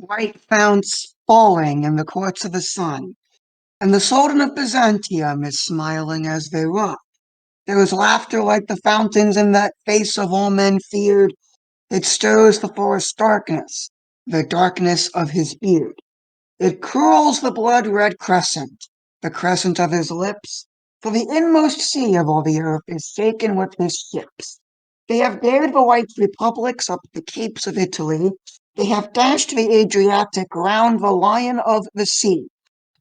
white founts falling in the courts of the sun, and the Sultan of Byzantium is smiling as they rock. There is laughter like the fountains in that face of all men feared. It stirs the forest darkness, the darkness of his beard. It curls the blood-red crescent, the crescent of his lips, for the inmost sea of all the earth is shaken with his ships. They have dared the white republics up the capes of Italy. They have dashed the Adriatic round the lion of the sea.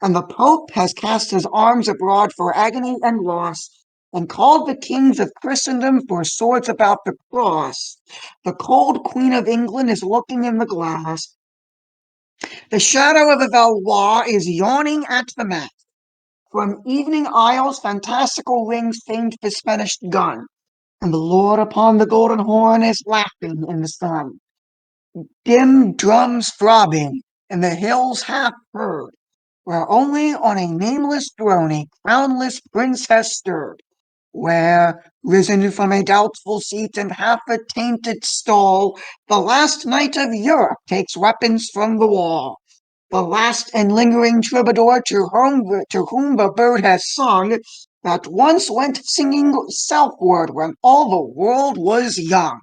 And the Pope has cast his arms abroad for agony and loss, and called the kings of Christendom for swords about the cross. The cold Queen of England is looking in the glass. The shadow of the Valois is yawning at the mast. From evening isles fantastical rings faint the Spanish gun, and the Lord upon the golden horn is laughing in the sun. Dim drums throbbing, and the hills half heard, where only on a nameless throne a crownless princess stirred, where, risen from a doubtful seat and half a tainted stall, the last knight of Europe takes weapons from the wall. The last and lingering troubadour to whom the bird has sung, that once went singing southward when all the world was young.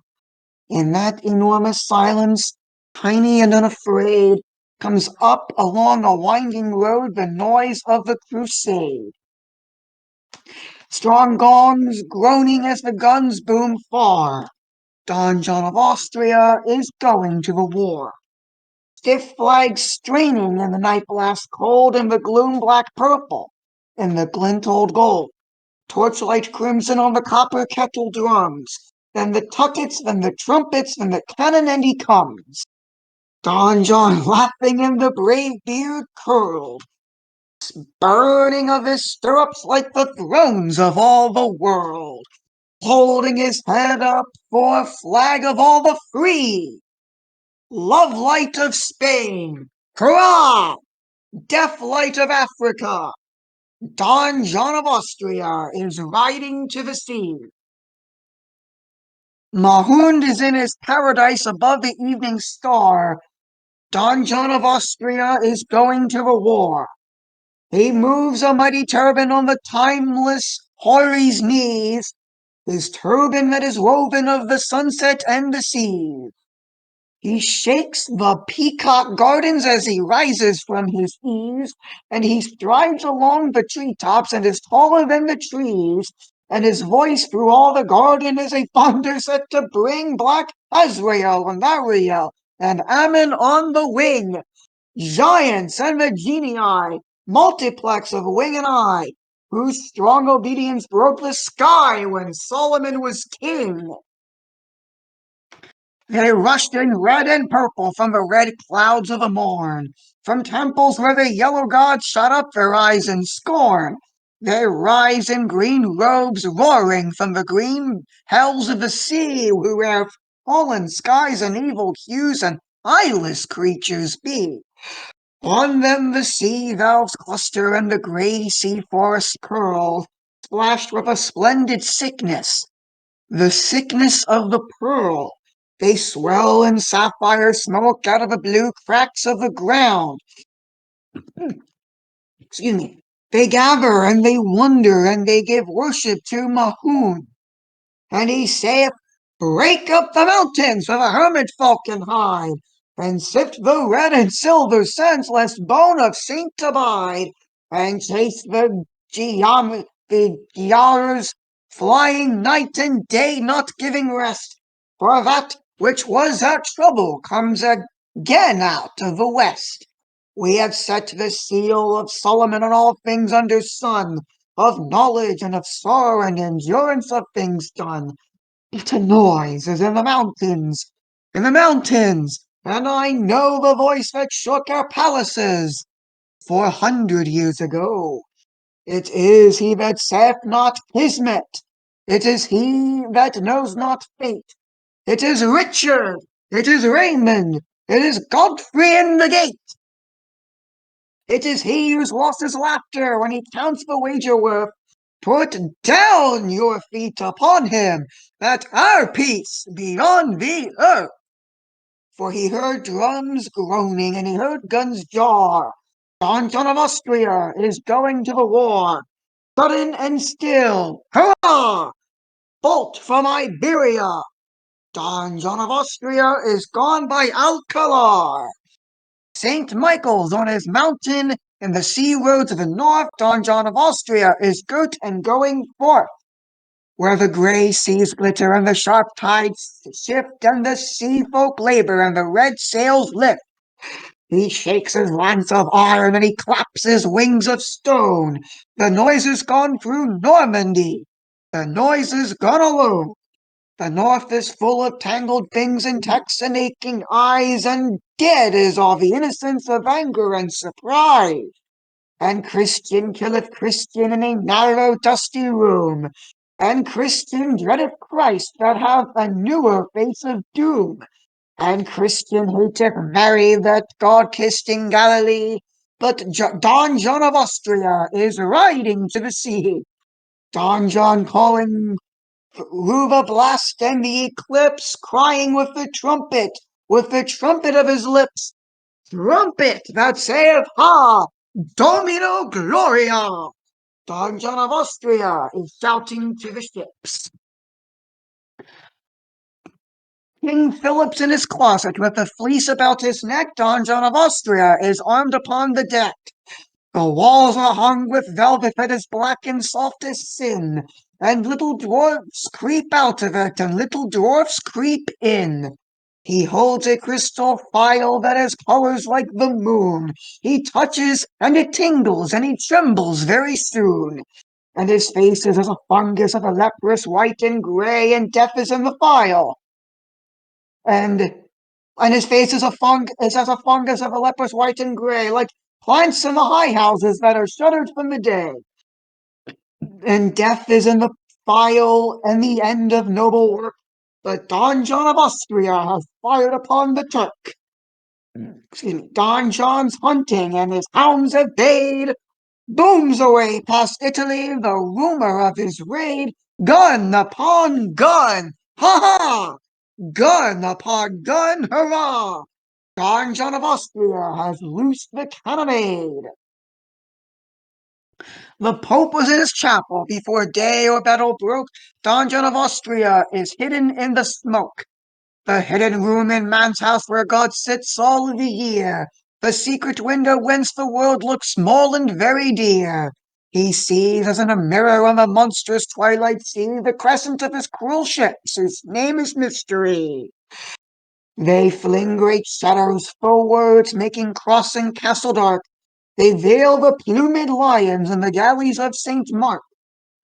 In that enormous silence, tiny and unafraid, comes up along a winding road the noise of the crusade. Strong gongs groaning as the guns boom far. Don John of Austria is going to the war. Stiff flags straining in the night blast cold, in the gloom black purple, in the glint old gold. Torchlight crimson on the copper kettle drums. Then the tuckets, then the trumpets, then the cannon, and he comes. Don John laughing and the brave beard curled, burning of his stirrups like the thrones of all the world, holding his head up for flag of all the free. Love light of Spain, hurrah! Death light of Africa, Don John of Austria is riding to the sea. Mahund is in his paradise above the evening star. Don John of Austria is going to the war. He moves a mighty turban on the timeless Hori's knees, his turban that is woven of the sunset and the seas. He shakes the peacock gardens as he rises from his ease, and he strides along the treetops and is taller than the trees, and his voice through all the garden is a thunder set to bring black Azrael and Ariel and Ammon on the wing. Giants and the genii, multiplex of wing and eye, whose strong obedience broke the sky when Solomon was king. They rushed in red and purple from the red clouds of the morn, from temples where the yellow gods shut up their eyes in scorn. They rise in green robes roaring from the green hells of the sea, where fallen skies and evil hues and eyeless creatures be. On them the sea valves cluster and the grey sea forests curl, splashed with a splendid sickness, the sickness of the pearl. They swell in sapphire smoke out of the blue cracks of the ground. Excuse me. They gather and they wonder and they give worship to Mahoon. And he saith, break up the mountains where the hermit folk can hide, and sift the red and silver sands lest bone of saint abide, and chase the Giars flying night and day, not giving rest, for that which was our trouble comes again out of the west. We have set the seal of Solomon on all things under sun, of knowledge and of sorrow and endurance of things done. But a noise is in the mountains, and I know the voice that shook our palaces 400 years ago. It is he that saith not Kismet. It is he that knows not fate. It is Richard. It is Raymond. It is Godfrey in the gate. It is he who's lost his laughter when he counts the wager worth. Put down your feet upon him, that our peace be on the earth. for he heard drums groaning and he heard guns jar. Don John of Austria is going to the war. Sudden and still, hurrah! Bolt from Iberia. Don John of Austria is gone by Alcalar. St. Michael's on his mountain in the sea roads of the north. Don John of Austria is girt and going forth, where the grey seas glitter and the sharp tides shift and the sea folk labor and the red sails lift. He shakes his lance of iron and he claps his wings of stone. The noise is gone through Normandy. The noise is gone alone. The north is full of tangled things and texts and aching eyes, and dead is all the innocence of anger and surprise. And Christian killeth Christian in a narrow dusty room, and Christian dreadeth Christ that hath a newer face of doom, and Christian hateth Mary that God kissed in Galilee, but Don John of Austria is riding to the sea. Don John calling through the blast and the eclipse, crying with the trumpet of his lips, trumpet that saith, Ha! Domino Gloria! Don John of Austria is shouting to the ships. King Philip's in his closet with a fleece about his neck. Don John of Austria is armed upon the deck. The walls are hung with velvet that is black and soft as sin, and little dwarfs creep out of it, and little dwarfs creep in. He holds a crystal phial that has colors like the moon. He touches, and it tingles, and he trembles very soon. And his face is as a fungus of a leprous white and grey, and death is in the phial. And his face is as a fungus of a leprous white and grey, like plants in the high houses that are shuttered from the day. And death is in the phial and the end of noble work. But Don John of Austria has fired upon the Turk. Excuse me, Don John's hunting and his hounds have bayed. Booms away past Italy the rumor of his raid. Gun upon gun, ha ha! Gun upon gun, hurrah! Don John of Austria has loosed the cannonade. The Pope was in his chapel before day or battle broke. Don John of Austria is hidden in the smoke. The hidden room in man's house where God sits all the year. The secret window whence the world looks small and very dear. He sees as in a mirror on the monstrous twilight sea the crescent of his cruel ships, whose name is Mystery. They fling great shadows forwards, making cross and castle dark. They veil the plumed lions in the galleys of St. Mark,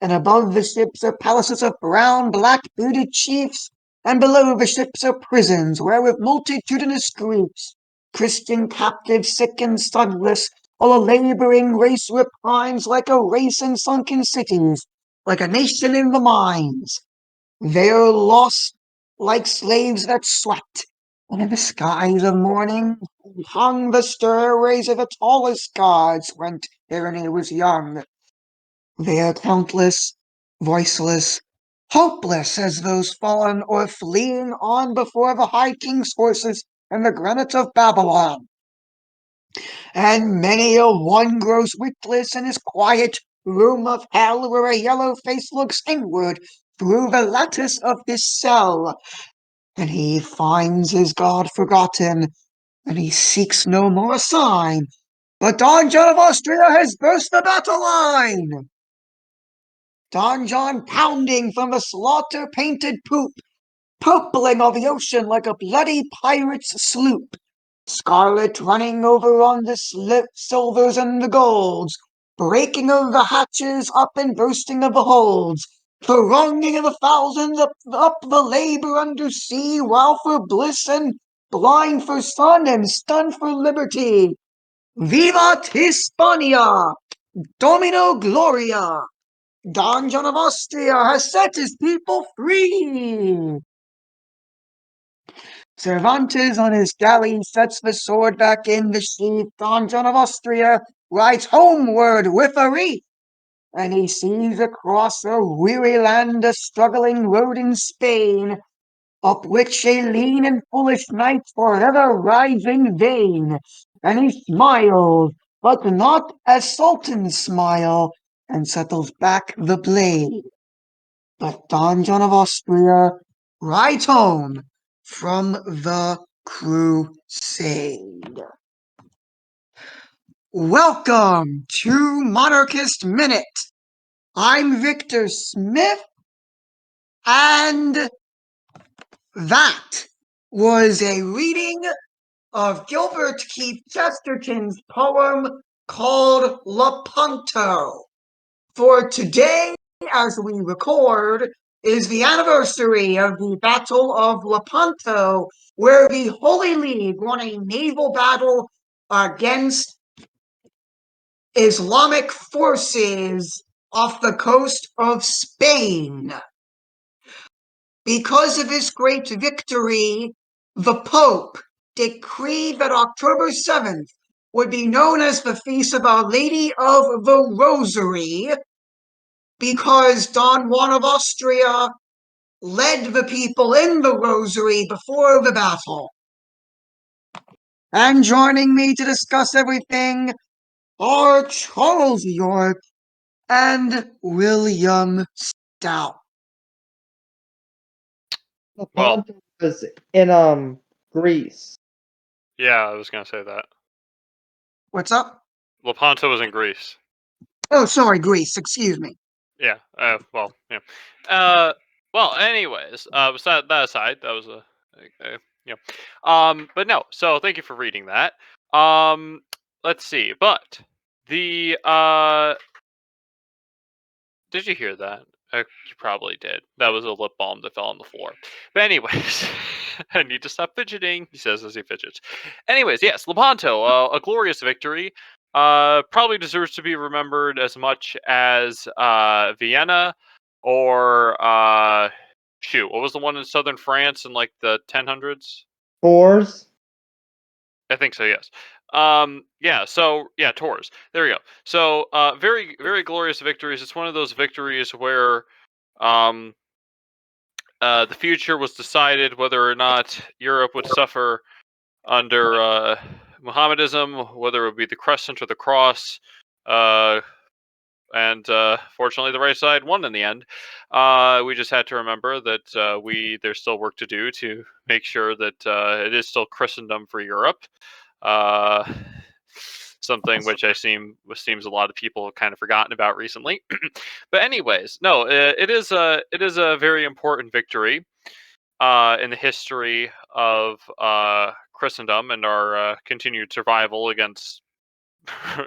and above the ships are palaces of brown, black-booted chiefs, and below the ships are prisons, where with multitudinous griefs, Christian captives sick and sonless, all a labouring race repines like a race in sunken cities, like a nation in the mines. They are lost like slaves that sweat, and in the skies of morning hung the stairways of the tallest gods when tyranny was young. They are countless, voiceless, hopeless as those fallen or fleeing on before the High King's horses in the granite of Babylon. And many a one grows witless in his quiet room of hell, where a yellow face looks inward through the lattice of his cell, and he finds his God forgotten, and he seeks no more a sign. But Don John of Austria has burst the battle line. Don John pounding from the slaughter-painted poop, purpling all the ocean like a bloody pirate's sloop, scarlet running over on the silvers and the golds, breaking of the hatches up and bursting of the holds, thronging of the thousands up the labor under sea, while for bliss and blind for sun and stunned for liberty. Vivat Hispania! Domino Gloria! Don John of Austria has set his people free! Cervantes on his galley sets the sword back in the sheath. Don John of Austria rides homeward with a wreath, and he sees across a weary land a struggling road in Spain, up which a lean and foolish knight forever rides in vain. And he smiles, but not as sultans smile, and settles back the blade. But Don John of Austria rides home from the crusade. Welcome to Monarchist Minute. I'm Victor Smith, and that was a reading of Gilbert Keith Chesterton's poem called Lepanto. For today, as we record, is the anniversary of the Battle of Lepanto, where the Holy League won a naval battle against Islamic forces off the coast of Spain. Because of this great victory, the Pope decreed that October 7th would be known as the Feast of Our Lady of the Rosary, because Don Juan of Austria led the people in the Rosary before the battle. And joining me to discuss everything are Charles York and William Stout. Lepanto was in Greece. Yeah, I was going to say that. What's up? Lepanto was in Greece. Oh, sorry, Greece. Excuse me. Yeah. Well, yeah. Well, anyways, besides that aside, that was but no. So thank you for reading that. Let's see. But the did you hear that? You probably did. That was a lip balm that fell on the floor. But anyways, I need to stop fidgeting, he says as he fidgets. Anyways, yes, Lepanto, a glorious victory. Probably deserves to be remembered as much as Vienna or what was the one in southern France in like the 1000s? Tours. I think so, yes. Tours. There we go. So, very, very glorious victories. It's one of those victories where the future was decided whether or not Europe would suffer under Mohammedanism, whether it would be the crescent or the cross. And fortunately, the right side won in the end. We just had to remember that there's still work to do to make sure that it is still Christendom for Europe. Something which seems a lot of people have kind of forgotten about recently. But anyways, no, it is a very important victory in the history of Christendom and our continued survival against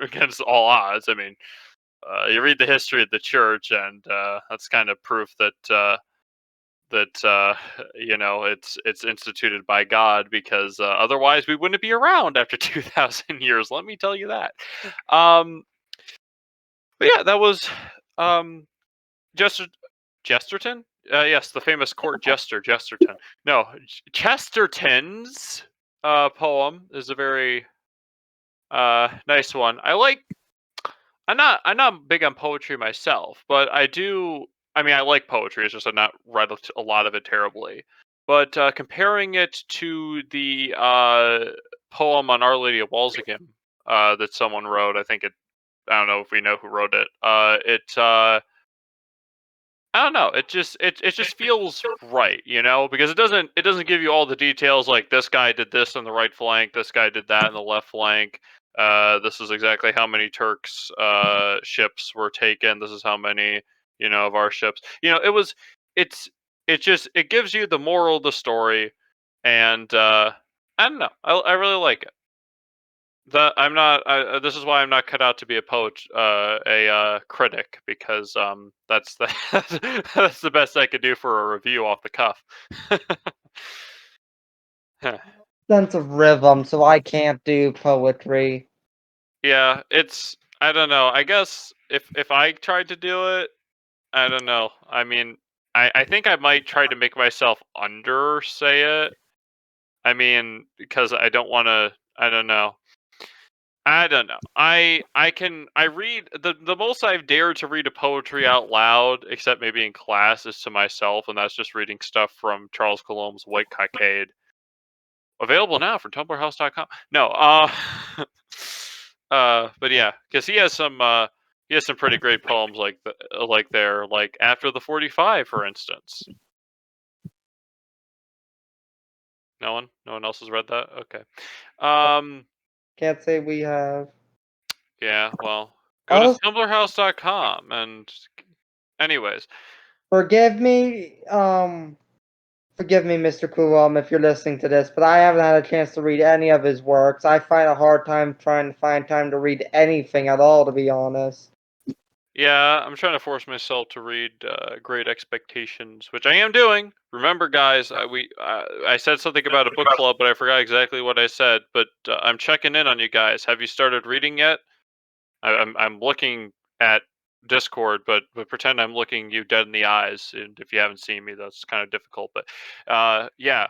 against all odds. I mean, you read the history of the church, and that's kind of proof that it's instituted by God, because otherwise we wouldn't be around after 2,000 years. Let me tell you that. But yeah, that was Chesterton. Yes, the famous court jester Chesterton. No, Chesterton's poem is a very nice one. I'm not big on poetry myself, but I do. I mean, I like poetry. It's just I've not read a lot of it terribly. But comparing it to the poem on Our Lady of Walsingham that someone wrote, I think it. I don't know if we know who wrote it. I don't know. It just feels right, because it doesn't give you all the details like this guy did this on the right flank, this guy did that on the left flank. This is exactly how many Turks ships were taken. This is how many of our ships. It gives you the moral of the story, and I don't know. I really like it. I'm not. This is why I'm not cut out to be a poet, a critic, because that's the that's the best I could do for a review off the cuff. Sense of rhythm, so I can't do poetry. Yeah, I don't know. I guess if I tried to do it, I don't know. I mean, I think I might try to make myself undersay it. I mean, because I don't want to. I don't know. I don't know. I read the most I've dared to read a poetry out loud, except maybe in class, is to myself, and that's just reading stuff from Charles Colombe's White Cockade. Available now from TumblrHouse.com. No, but yeah, because he has some pretty great poems like like After the 45, for instance. No one else has read that. Okay. Can't say we have. Yeah. Well, go to Also, TumblrHouse.com and anyways. forgive me, forgive me, Mr. Coulomb, if you're listening to this, but I haven't had a chance to read any of his works. I find a hard time trying to find time to read anything at all, to be honest. Yeah, I'm trying to force myself to read Great Expectations, which I am doing. Remember, guys, I said something about a book club, but I forgot exactly what I said. But I'm checking in on you guys. Have you started reading yet? I'm looking at Discord, but pretend I'm looking you dead in the eyes. And if you haven't seen me, that's kind of difficult. But yeah,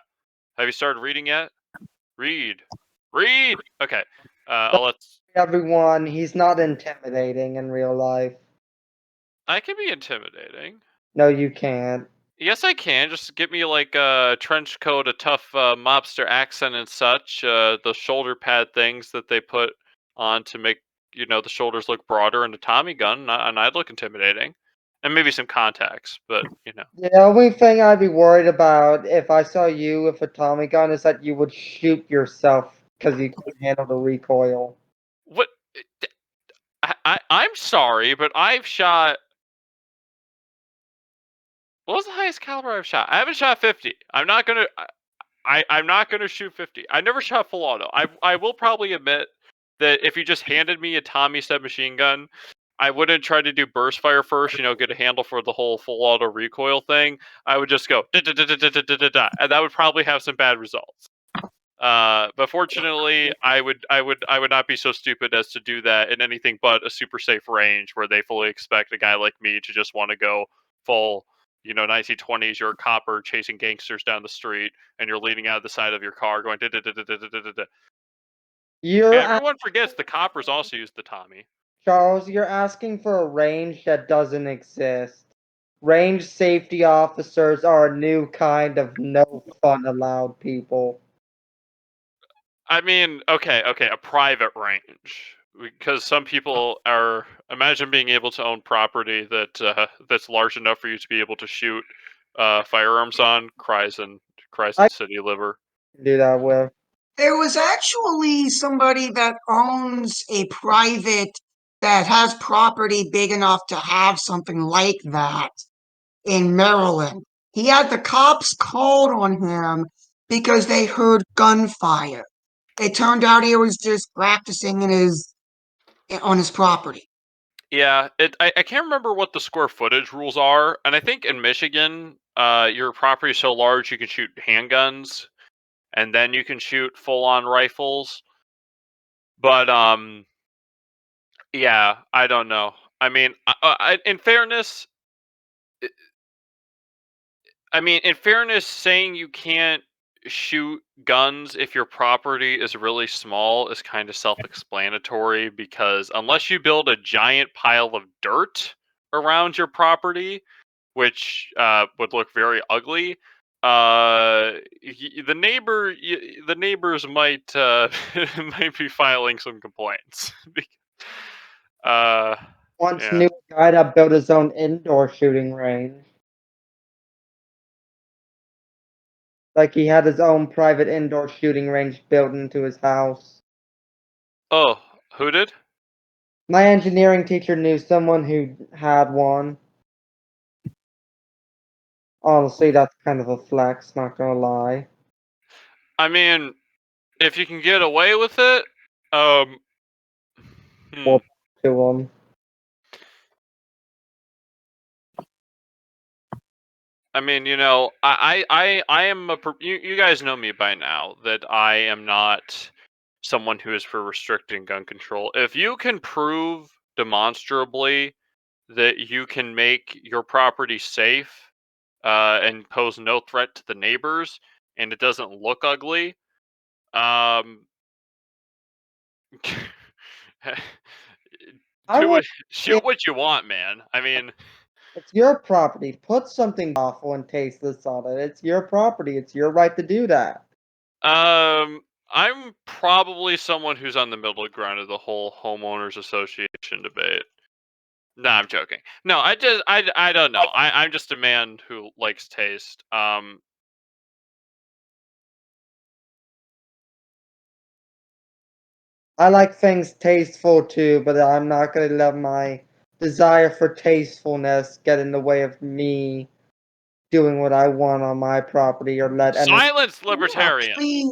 have you started reading yet? Read. Okay. I'll let. Everyone, he's not intimidating in real life. I can be intimidating. No, you can't. Yes, I can. Just get me like a trench coat, a tough mobster accent and such. The shoulder pad things that they put on to make the shoulders look broader, and a Tommy gun, and I'd look intimidating, and maybe some contacts. But The only thing I'd be worried about if I saw you with a Tommy gun is that you would shoot yourself because you couldn't handle the recoil. what? I'm sorry, but I've shot. What was the highest caliber I've shot? I haven't shot 50. I'm not gonna. I'm not gonna shoot 50. I never shot full auto. I will probably admit that if you just handed me a Tommy submachine gun, I wouldn't try to do burst fire first, get a handle for the whole full auto recoil thing. I would just go da-da-da-da-da-da-da-da, and that would probably have some bad results. But fortunately, I would not be so stupid as to do that in anything but a super safe range where they fully expect a guy like me to just want to go full, 1920s. You're a copper chasing gangsters down the street, and you're leaning out of the side of your car going da da da da da da da da. You're Everyone forgets the coppers also use the Tommy. Charles, you're asking for a range that doesn't exist. Range safety officers are a new kind of no fun allowed people. I mean, okay, a private range. Because some people are imagine being able to own property that's large enough for you to be able to shoot firearms on. Cries I in city liver. can do that with. There was actually somebody that owns a private that has property big enough to have something like that in Maryland. He had the cops called on him because they heard gunfire. It turned out he was just practicing on his property. Yeah, I can't remember what the square footage rules are, and I think in Michigan, your property is so large you can shoot handguns, and then you can shoot full on rifles. But yeah, I don't know. I mean, in fairness, saying you can't shoot guns if your property is really small is kind of self-explanatory because unless you build a giant pile of dirt around your property, which would look very ugly, the neighbors might might be filing some complaints. uh, Once yeah. knew a guy that built his own indoor shooting range. Like he had his own private indoor shooting range built into his house. Oh, who did? My engineering teacher knew someone who had one. Honestly, that's kind of a flex, not gonna lie. I mean, if you can get away with it, um, hmm. Well, to him. I mean, I am you guys know me by now that I am not someone who is for restricting gun control. If you can prove demonstrably that you can make your property safe, and pose no threat to the neighbors, and it doesn't look ugly, um, I Do would. it. Shoot what you want, man. I mean, It's your property. Put something awful and tasteless on it. It's your property. It's your right to do that. I'm probably someone who's on the middle ground of the whole homeowners association debate. Nah, I'm joking. No, I don't know. I'm just a man who likes taste. I like things tasteful too, but I'm not going to let my desire for tastefulness get in the way of me doing what I want on my property or let any. Silence, Yeah, libertarian. please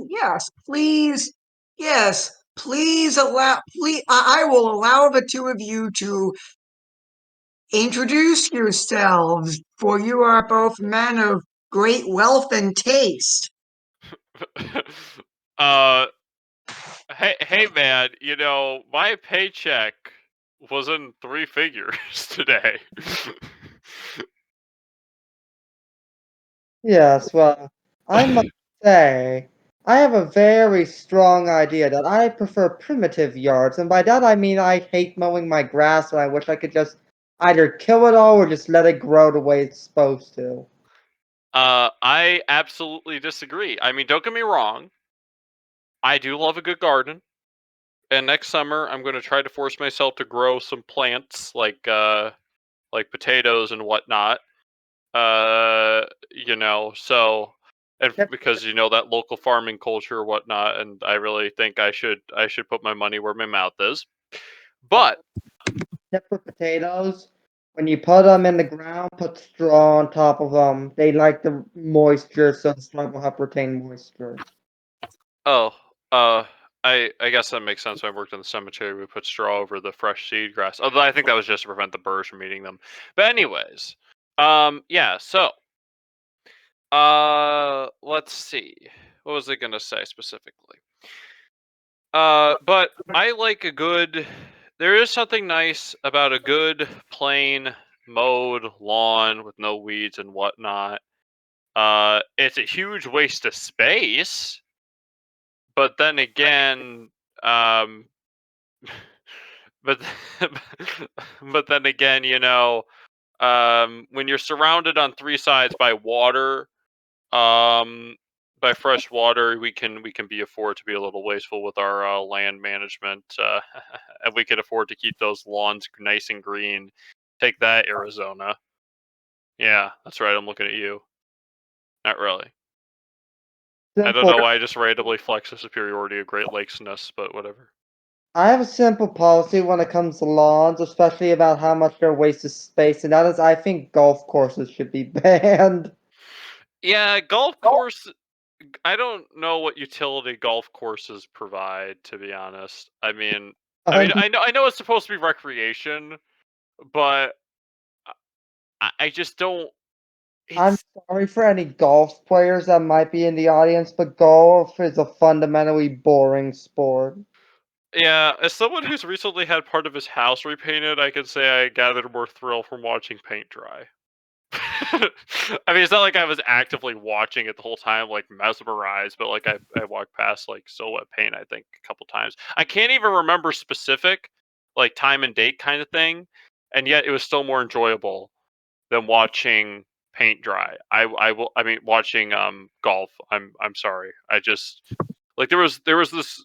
allow, please, I will allow the two of you to introduce yourselves, for you are both men of great wealth and taste. uh, hey, man. You know my paycheck was in 3 figures today. Yes, well, I must say, I have a very strong idea that I prefer primitive yards, and by that I mean I hate mowing my grass and I wish I could just either kill it all or just let it grow the way it's supposed to. I absolutely disagree. I mean, don't get me wrong. I do love a good garden. And next summer, I'm going to try to force myself to grow some plants like potatoes and whatnot. So and Except, because that local farming culture or whatnot, and I really think I should put my money where my mouth is. But except for potatoes, when you put them in the ground, put straw on top of them. They like the moisture, so the straw will help retain moisture. oh, uh, I guess that makes sense. When I worked in the cemetery, we put straw over the fresh seed grass. Although I think that was just to prevent the birds from eating them. But anyways, yeah. So let's see. What was I gonna say specifically? But I like a good. There is something nice about a good plain mowed lawn with no weeds and whatnot. It's a huge waste of space, but then again, um, but but then again, when you're surrounded on 3 sides by water, um, by fresh water, we can be afford to be a little wasteful with our land management, and we can afford to keep those lawns nice and green. Take that, Arizona. Yeah, that's right. I'm looking at you. Not really. I don't Simple. know why I just randomly flex the superiority of Great Lakesness, but whatever. I have a simple policy when it comes to lawns, especially about how much they're wasted space, and that is I think golf courses should be banned. Yeah, golf course. I don't know what utility golf courses provide, to be honest. I'm, I know it's supposed to be recreation, but I just don't. I'm It's sorry for any golf players that might be in the audience, but golf is a fundamentally boring sport. Yeah. As someone who's recently had part of his house repainted, I can say I gathered more thrill from watching paint dry. It's not like I was actively watching it the whole time, like mesmerized, but like I walked past like silhouette paint, I think, a couple times. I can't even remember specific, like time and date kind of thing, and yet it was still more enjoyable than watching paint dry. Watching golf. I'm sorry. I just like there was this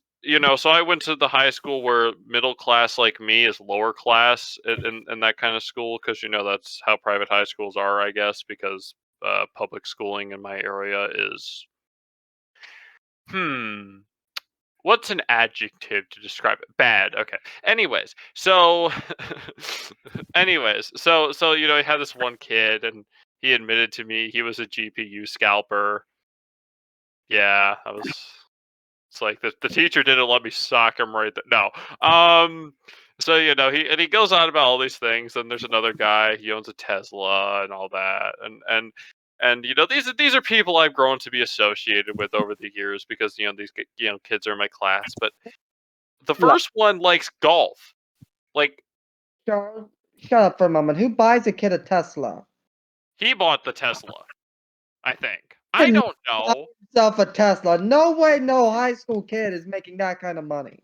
so I went to the high school where middle class like me is lower class in that kind of school, because that's how private high schools are, I guess, because public schooling in my area is hmm what's an adjective to describe it? Bad. Okay. Anyways, I had this one kid, and he admitted to me he was a GPU scalper. Yeah, I was. It's like the teacher didn't let me sock him right there. No. So he goes on about all these things, and there's another guy. He owns a Tesla and all that, and these are people I've grown to be associated with over the years, because these kids are in my class. But the Look, first one likes golf. Like, Charles, shut up for a moment. Who buys a kid a Tesla? he bought the Tesla, I think. I Can don't buy know. himself a Tesla. No way, no high school kid is making that kind of money.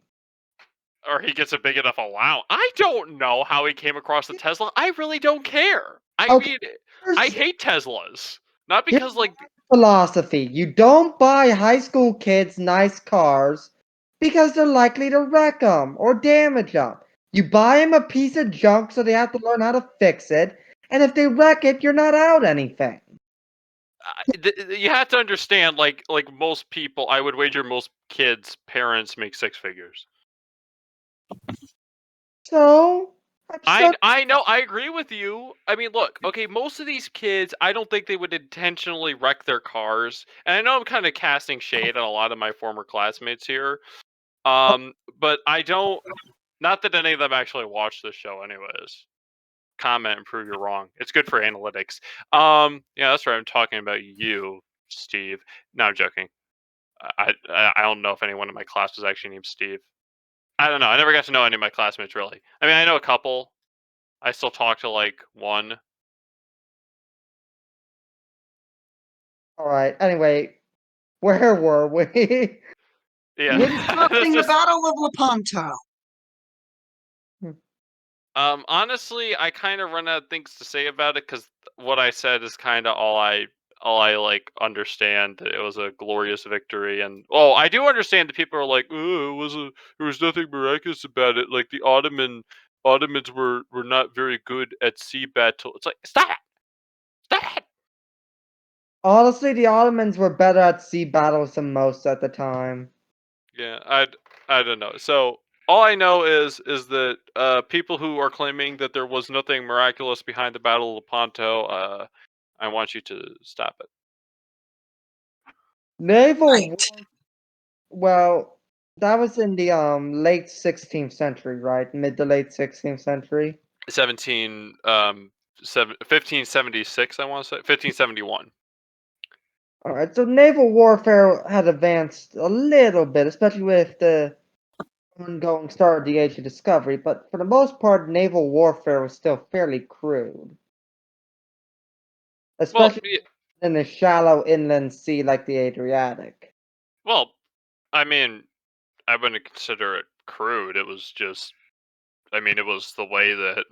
or he gets a big enough allowance. I don't know how he came across the Tesla. I really don't care. I Okay, mean, I hate Teslas. Not here's because like philosophy. You don't buy high school kids nice cars because they're likely to wreck them or damage them. You buy them a piece of junk so they have to learn how to fix it, and if they wreck it, you're not out anything. you have to understand, like most people, I would wager most kids' parents make six figures. So, I'm stuck. I know, I agree with you. I mean, look, okay, most of these kids, I don't think they would intentionally wreck their cars. And I know I'm kind of casting shade on a lot of my former classmates here. But I don't, not that any of them actually watch this show anyways. Comment and prove you're wrong. It's good for analytics. Yeah, that's right. I'm talking about you, Steve. No, I'm joking. I don't know if anyone in my class was actually named Steve. I don't know. I never got to know any of my classmates really. I mean, I know a couple. I still talk to like one. Alright, anyway, where were we? Yeah, Discussing this the is. Battle of Lepanto. Honestly, I kind of run out of things to say about it because what I said is kind of all I like understand. That it was a glorious victory, and I do understand that people are like, "Oh, there was nothing miraculous about it. Like the Ottomans were not very good at sea battle." It's like, stop it, stop it. Honestly, the Ottomans were better at sea battles than most at the time. Yeah, I don't know. So all I know is that people who are claiming that there was nothing miraculous behind the Battle of Lepanto, I want you to stop it. Naval war, Right. well, that was in the late 16th century, right? Mid to late 16th century. 1576, I want to say 1571. Alright, so naval warfare had advanced a little bit, especially with the ongoing start of the Age of Discovery, but for the most part, naval warfare was still fairly crude, Well, especially in a shallow inland sea like the Adriatic. well, I mean, I wouldn't consider it crude. It was just, I mean, it was the way that,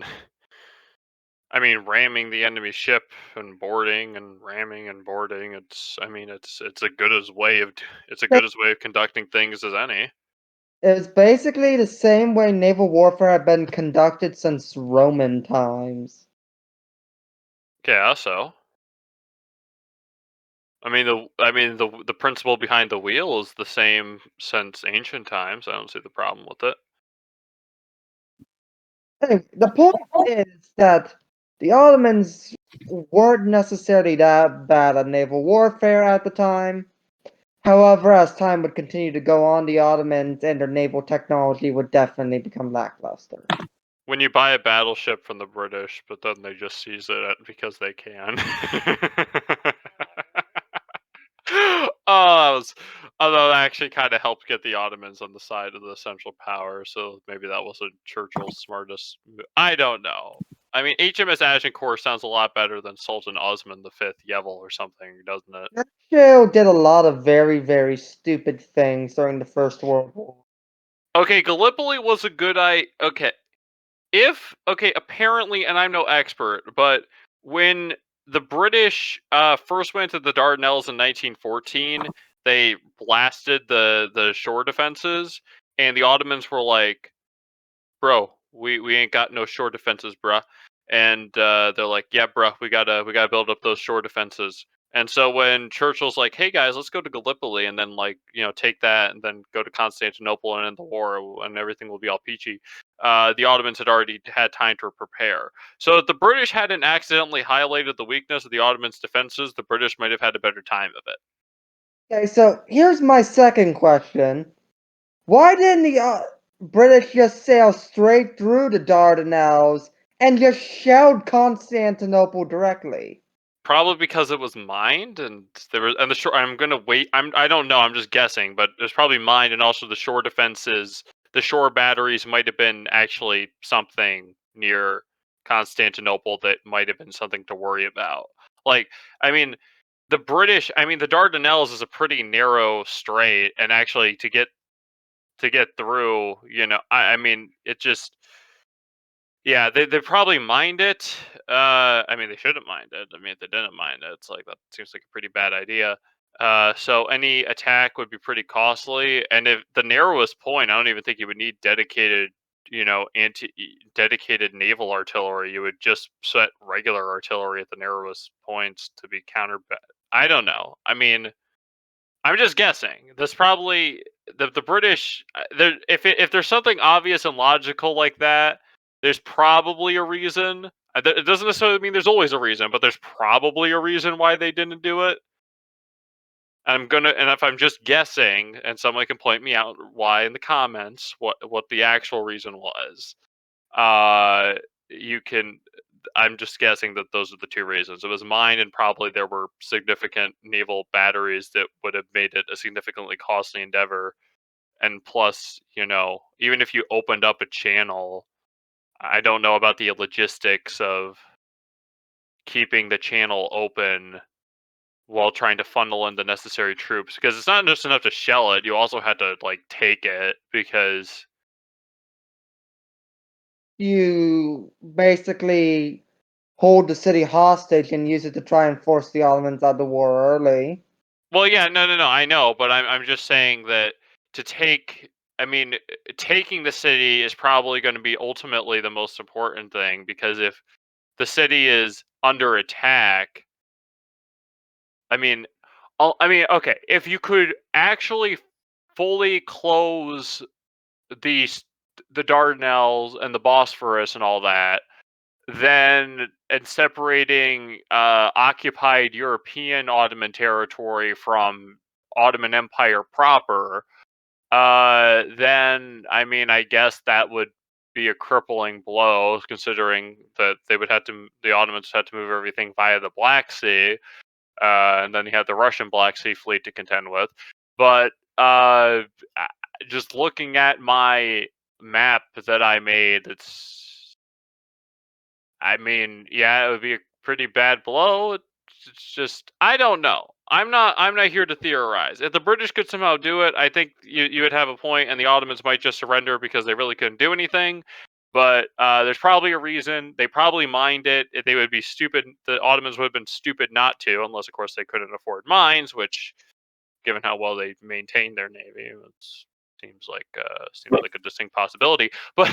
I mean, ramming the enemy ship and boarding and ramming and boarding. I mean, it's a good as way of, it's a good as way of conducting things as any. It was basically the same way naval warfare had been conducted since Roman times. Yeah, so. The principle behind the wheel is the same since ancient times. I don't see the problem with it. Anyway, the point is that the Ottomans weren't necessarily that bad at naval warfare at the time. However, as time would continue to go on, the Ottomans and their naval technology would definitely become lackluster. When you buy a battleship from the British, but then they just seize it because they can. Oh, that was, although that actually kind of helped get the Ottomans on the side of the Central Power, so maybe that wasn't Churchill's smartest. I don't know. I mean, HMS Agincourt sounds a lot better than Sultan Osman V Yevel or something, doesn't it? Churchill did a lot of very, very stupid things during the First World War. Okay, Gallipoli was a good okay. Apparently, and I'm no expert, but when the British first went to the Dardanelles in 1914, they blasted the shore defenses, and the Ottomans were like, "Bro, we ain't got no shore defenses, bruh." And they're like, "Yeah, bruh, we gotta build up those shore defenses." And so when Churchill's like, "Hey guys, let's go to Gallipoli and then take that and then go to Constantinople and end the war and everything will be all peachy," the Ottomans had already had time to prepare. So if the British hadn't accidentally highlighted the weakness of the Ottomans' defenses, the British might have had a better time of it. Okay, so here's my second question. Why didn't the British just sail straight through the Dardanelles and just shelled Constantinople directly? Probably because it was mined, and there was, and the shore. I'm gonna wait. I don't know. I'm just guessing, but it was probably mined, and also the shore defenses, the shore batteries might have been actually something near Constantinople that might have been something to worry about. Like, I mean, the British. I mean, the Dardanelles is a pretty narrow strait, and actually to get through. I mean, it just. Yeah, they probably mind it. I mean, they shouldn't mind it. I mean, if they didn't mind it, it's like that seems like a pretty bad idea. So any attack would be pretty costly, and if the narrowest point, I don't even think you would need dedicated, dedicated naval artillery. You would just set regular artillery at the narrowest points to be counter. I don't know. I mean, I'm just guessing. There's probably the British. If there's something obvious and logical like that, there's probably a reason. It doesn't necessarily mean there's always a reason, but there's probably a reason why they didn't do it. And if I'm just guessing, and someone can point me out why in the comments what the actual reason was, you can. I'm just guessing that those are the two reasons. It was mine, and probably there were significant naval batteries that would have made it a significantly costly endeavor. And plus, even if you opened up a channel, I don't know about the logistics of keeping the channel open while trying to funnel in the necessary troops, because it's not just enough to shell it. You also had to take it, because You basically hold the city hostage and use it to try and force the Ottomans out of the war early. well, yeah, no, I know, but I'm just saying that to take. I mean, taking the city is probably going to be ultimately the most important thing, because if the city is under attack, I mean, okay, if you could actually fully close the the Dardanelles and the Bosphorus and all that, then and separating occupied European Ottoman territory from Ottoman Empire proper, then I mean, I guess that would be a crippling blow, considering that the Ottomans had to move everything via the Black Sea, and then you had the Russian Black Sea fleet to contend with. But just looking at my map that I made, I mean, yeah, it would be a pretty bad blow. It's just, I don't know. I'm not here to theorize. If the British could somehow do it, I think you would have a point, and the Ottomans might just surrender because they really couldn't do anything. But there's probably a reason. They probably mined it. If they would be stupid, the Ottomans would have been stupid not to, unless of course they couldn't afford mines, which, given how well they maintained their navy, it seems like a distinct possibility. But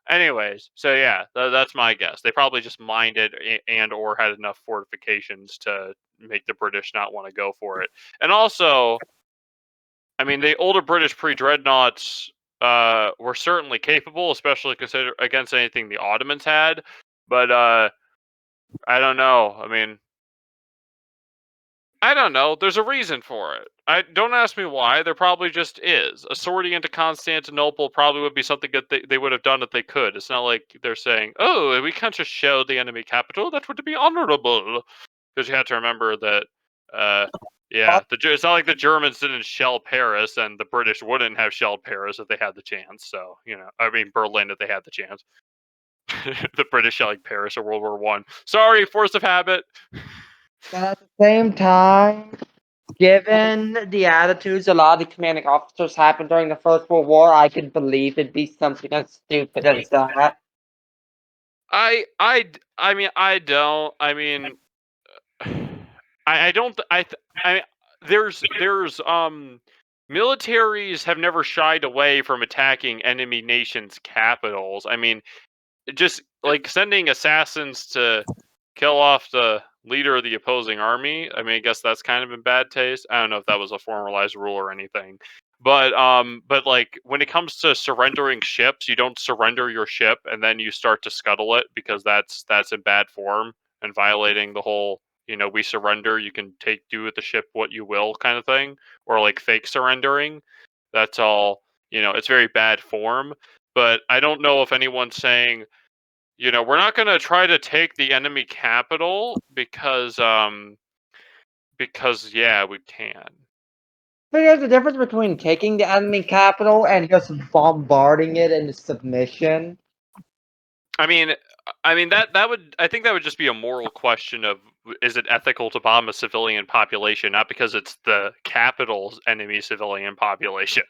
anyways, so yeah, that's my guess. They probably just mined it and or had enough fortifications to make the British not want to go for it. And also, I mean, the older British pre-dreadnoughts were certainly capable, especially consider against anything the Ottomans had. But I don't know. I mean, I don't know. There's a reason for it. I don't ask me why. There probably just is. A sortie into Constantinople probably would be something that they would have done if they could. It's not like they're saying, "Oh, we can't just shell the enemy capital. That would be honorable." Because you have to remember that, yeah, it's not like the Germans didn't shell Paris, and the British wouldn't have shelled Paris if they had the chance. So, I mean, Berlin if they had the chance. The British shelling Paris in World War One. Sorry, force of habit. But at the same time, given the attitudes a lot of the commanding officers happened during the First World War, I could believe it'd be something as stupid as that. I mean, I don't. I mean, I don't. There's militaries have never shied away from attacking enemy nations' capitals. I mean, just like sending assassins to kill off the leader of the opposing army. I mean, I guess that's kind of in bad taste. I don't know if that was a formalized rule or anything. But like when it comes to surrendering ships, you don't surrender your ship and then you start to scuttle it, because that's in bad form and violating the whole, we surrender, you can do with the ship what you will kind of thing, or like fake surrendering. That's all, it's very bad form. But I don't know if anyone's saying, we're not going to try to take the enemy capital because yeah, we can. But there's a difference between taking the enemy capital and just bombarding it into submission. I mean that would, I think that would just be a moral question of, is it ethical to bomb a civilian population, not because it's the capital's enemy civilian population.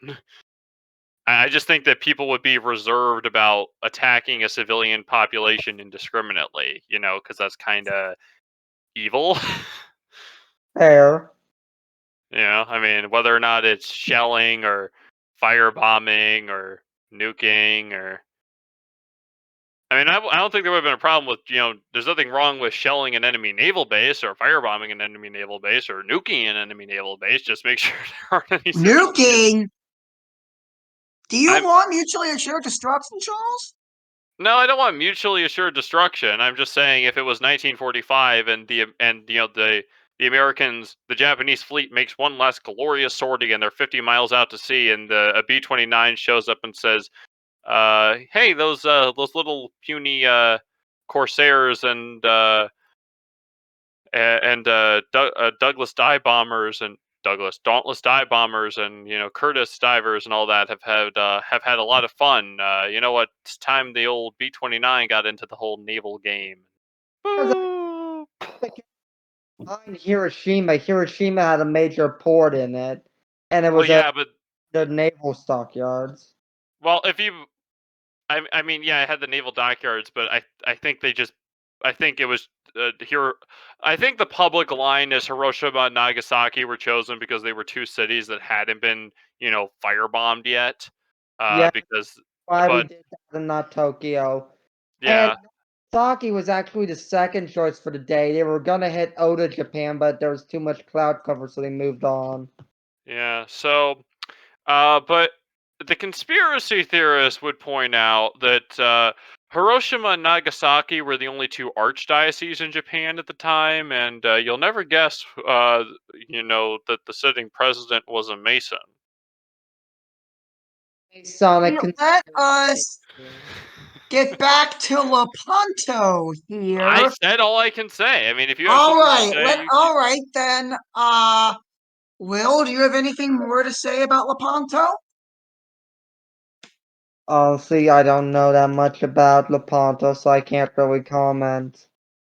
I just think that people would be reserved about attacking a civilian population indiscriminately, because that's kind of evil. Fair. I mean, whether or not it's shelling or firebombing or nuking or. I mean, I don't think there would have been a problem with, there's nothing wrong with shelling an enemy naval base or firebombing an enemy naval base or nuking an enemy naval base. Just make sure there aren't any civilians. Nuking! Do you I'm- want mutually assured destruction, Charles? No, I don't want mutually assured destruction. I'm just saying if it was 1945 and the Americans, the Japanese fleet makes one last glorious sortie and they're 50 miles out to sea, and a B-29 shows up and says, "Hey, those little puny corsairs and Douglas dive bombers and Douglas Dauntless dive bombers and Curtis divers and all that have had a lot of fun. You know what? It's time the old B-29 got into the whole naval game." Boo! Behind Hiroshima, Hiroshima had a major port in it, and it Well, was yeah, but the naval stockyards. if you, I mean, yeah, I had the naval dockyards, but I think they just, I think it was here. I think the public line is Hiroshima and Nagasaki were chosen because they were two cities that hadn't been, firebombed yet. Yeah, Because, why we but did that and not Tokyo. yeah, And Nagasaki was actually the second choice for the day. They were gonna hit Oda, Japan, but there was too much cloud cover, so they moved on. yeah. So, but the conspiracy theorists would point out that Hiroshima and Nagasaki were the only two archdioceses in Japan at the time, and you'll never guess, that the sitting president was a Mason. Sonic Let us get back to Lepanto I here. said all I can say. I mean, if you have something to say, All right then. Will, do you have anything more to say about Lepanto? Honestly, I don't know that much about Lepanto, so I can't really comment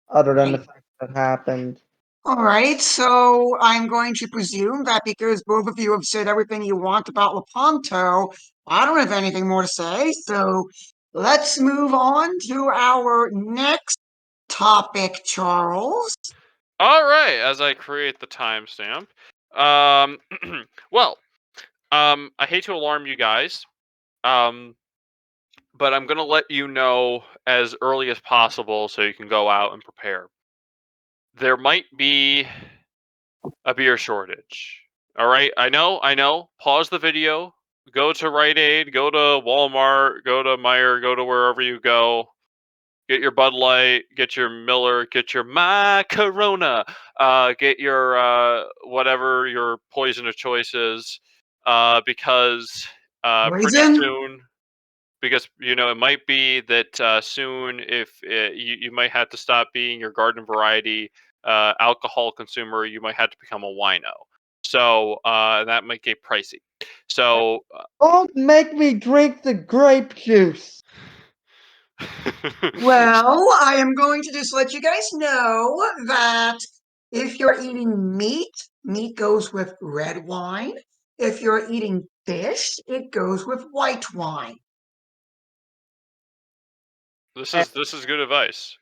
other than the fact that it happened. All right, so I'm going to presume that because both of you have said everything you want about Lepanto, I don't have anything more to say. So let's move on to our next topic, Charles. all right. As I create the timestamp, um, well, I hate to alarm you guys, but I'm gonna let you know as early as possible so you can go out and prepare. There might be a beer shortage. All right, I know. Pause the video. Go to Rite Aid. Go to Walmart. Go to Meijer. Go to wherever you go. Get your Bud Light. Get your Miller. Get your My Corona. Get your whatever your poison of choice is. Because pretty Poison? soon, because it might be that soon, if you might have to stop being your garden variety alcohol consumer, you might have to become a wino. So that might get pricey. So Don't make me drink the grape juice. Well, I am going to just let you guys know that if you're eating meat, meat goes with red wine. If you're eating fish, it goes with white wine. this is good advice.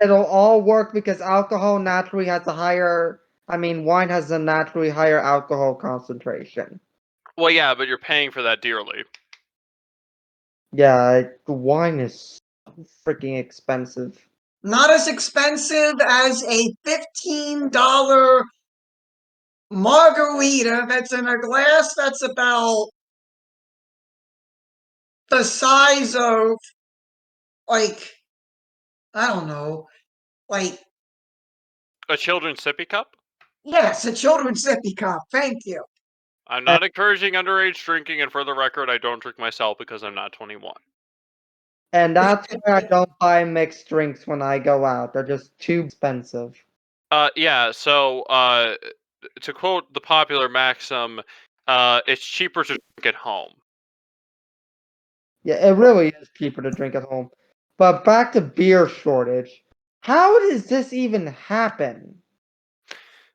It'll all work because alcohol naturally has a higher. I mean, wine has a naturally higher alcohol concentration. Well, yeah, but you're paying for that dearly. Yeah, wine is freaking expensive. Not as expensive as a $15 margarita that's in a glass that's about the size of, like, I don't know, like, A children's sippy cup. yes, a children's sippy cup. Thank you. I'm not encouraging underage drinking, and for the record, I don't drink myself because I'm not 21. And that's why I don't buy mixed drinks when I go out. They're just too expensive. Yeah. So, to quote the popular maxim, it's cheaper to drink at home. Yeah, it really is cheaper to drink at home. But back to beer shortage. How does this even happen?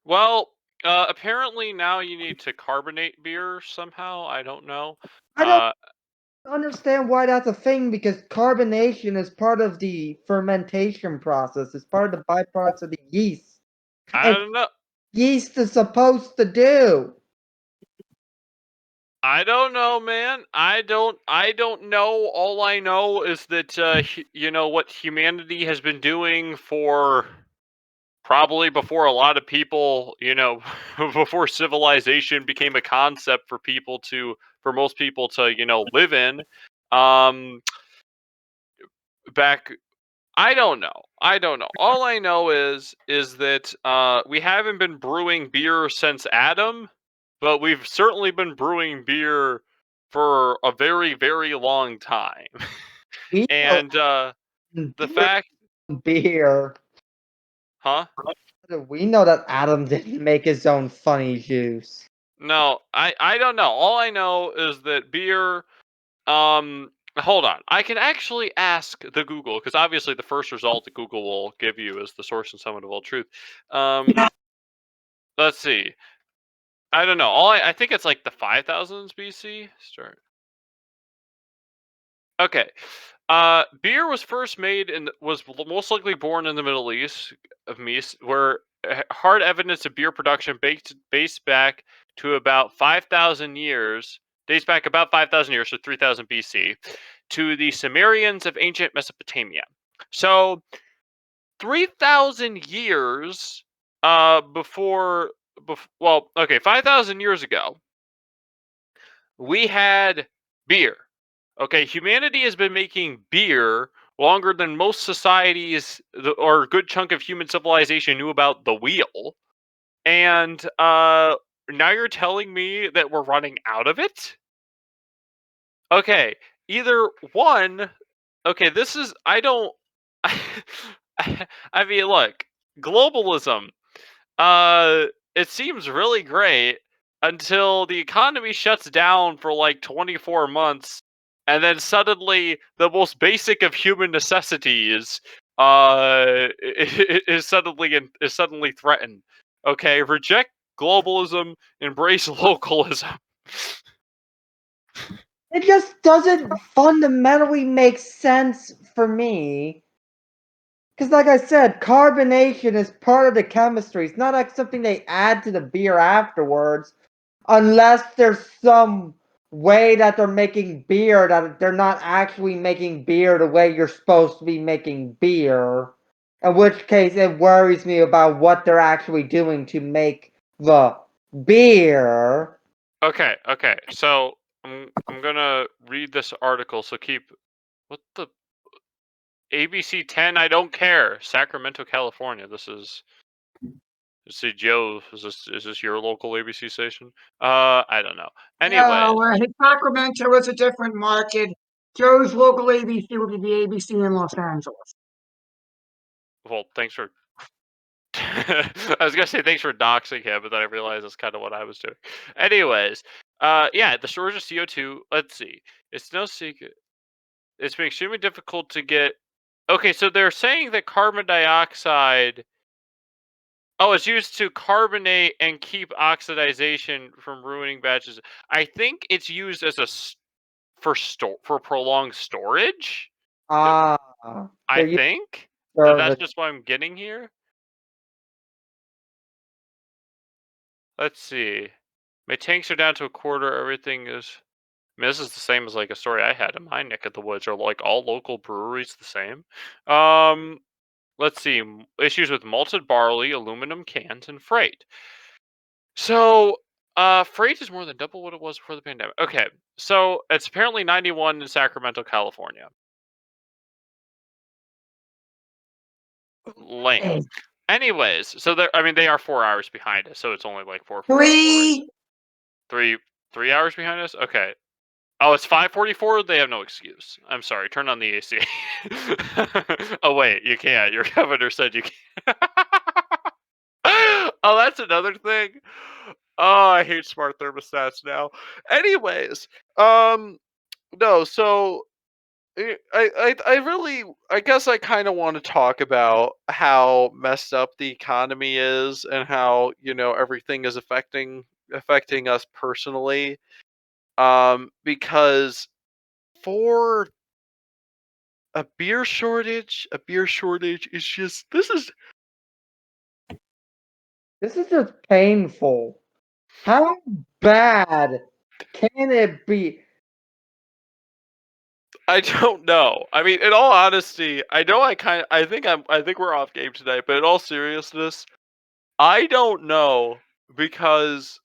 Well, apparently now you need to carbonate beer somehow. I don't know. I don't Uh, understand why that's a thing because carbonation is part of the fermentation process. It's part of the byproducts of the yeast. I And don't know. yeast is supposed to do. I don't know, man. I don't know. All I know is that you know what humanity has been doing for probably before a lot of people, you know, before civilization became a concept for most people to, you know, live in. Um back I don't know. I don't know. All I know is that we haven't been brewing beer since Adam, but we've certainly been brewing beer for a very, very long time. We know And the beer, fact, beer. huh? We know that Adam didn't make his own funny juice. No, I don't know. All I know is that beer. Hold on. I can actually ask the Google because obviously the first result that Google will give you is the source and summit of all truth. Um, let's see. I don't know. I think it's like the 5000s BC. Start. Okay. Beer was first made was most likely born in the Middle East of Mies, where hard evidence of beer production based back to about 5,000 years, dates back about 5,000 years, so 3000 BC, to the Sumerians of ancient Mesopotamia. So 3,000 years well, okay, 5,000 years ago, we had beer. Okay, humanity has been making beer longer than most societies or a good chunk of human civilization knew about the wheel. And now you're telling me that we're running out of it? Okay, either one, okay, this is I don't I mean, look, globalism. Uh, it seems really great until the economy shuts down for like 24 months, and then suddenly the most basic of human necessities is suddenly threatened. Okay, reject globalism, embrace localism. It just doesn't fundamentally make sense for me. Because, like I said, carbonation is part of the chemistry. It's not like something they add to the beer afterwards, unless there's some way that they're making beer that they're not actually making beer the way you're supposed to be making beer. In which case, it worries me about what they're actually doing to make the beer. Okay. So I'm gonna read this article. So keep what the ABC 10. I don't care. Sacramento, California. This is. See, Joe, is this your local ABC station? I don't know. No, Anyways, Sacramento is a different market. Joe's local ABC will be the ABC in Los Angeles. well, thanks for. I was gonna say thanks for doxing him, but then I realized that's kind of what I was doing. Anyways, yeah, the storage of CO2. Let's see. It's no secret. It's been extremely difficult to get. Okay, so they're saying that carbon dioxide. Oh, it's used to carbonate and keep oxidization from ruining batches. I think it's used as for prolonged storage. Ah, I they're using think that's service. just what I'm getting here. Let's see. My tanks are down to a quarter. Everything is. I mean, this is the same as like a story I had in my neck of the woods. Are like all local breweries the same? Let's see. Issues with malted barley, aluminum cans, and freight. So, freight is more than double what it was before the pandemic. Okay, so it's apparently 91 in Sacramento, California. Lame. Hey, Anyways, so I mean, they are 4 hours behind us, so it's only like 4:44. Three. Three, 3 hours behind us. Okay. Oh, it's 5:44. They have no excuse. I'm sorry. Turn on the AC. Oh wait, you can't. Your governor said you can't. Oh, that's another thing. Oh, I hate smart thermostats now. Anyways, no. So I guess I kind of want to talk about how messed up the economy is and how, everything is affecting us personally. Because for a beer shortage is just This is just painful. How bad can it be? I don't know. I mean, in all honesty, I think we're off game today, but in all seriousness, I don't know because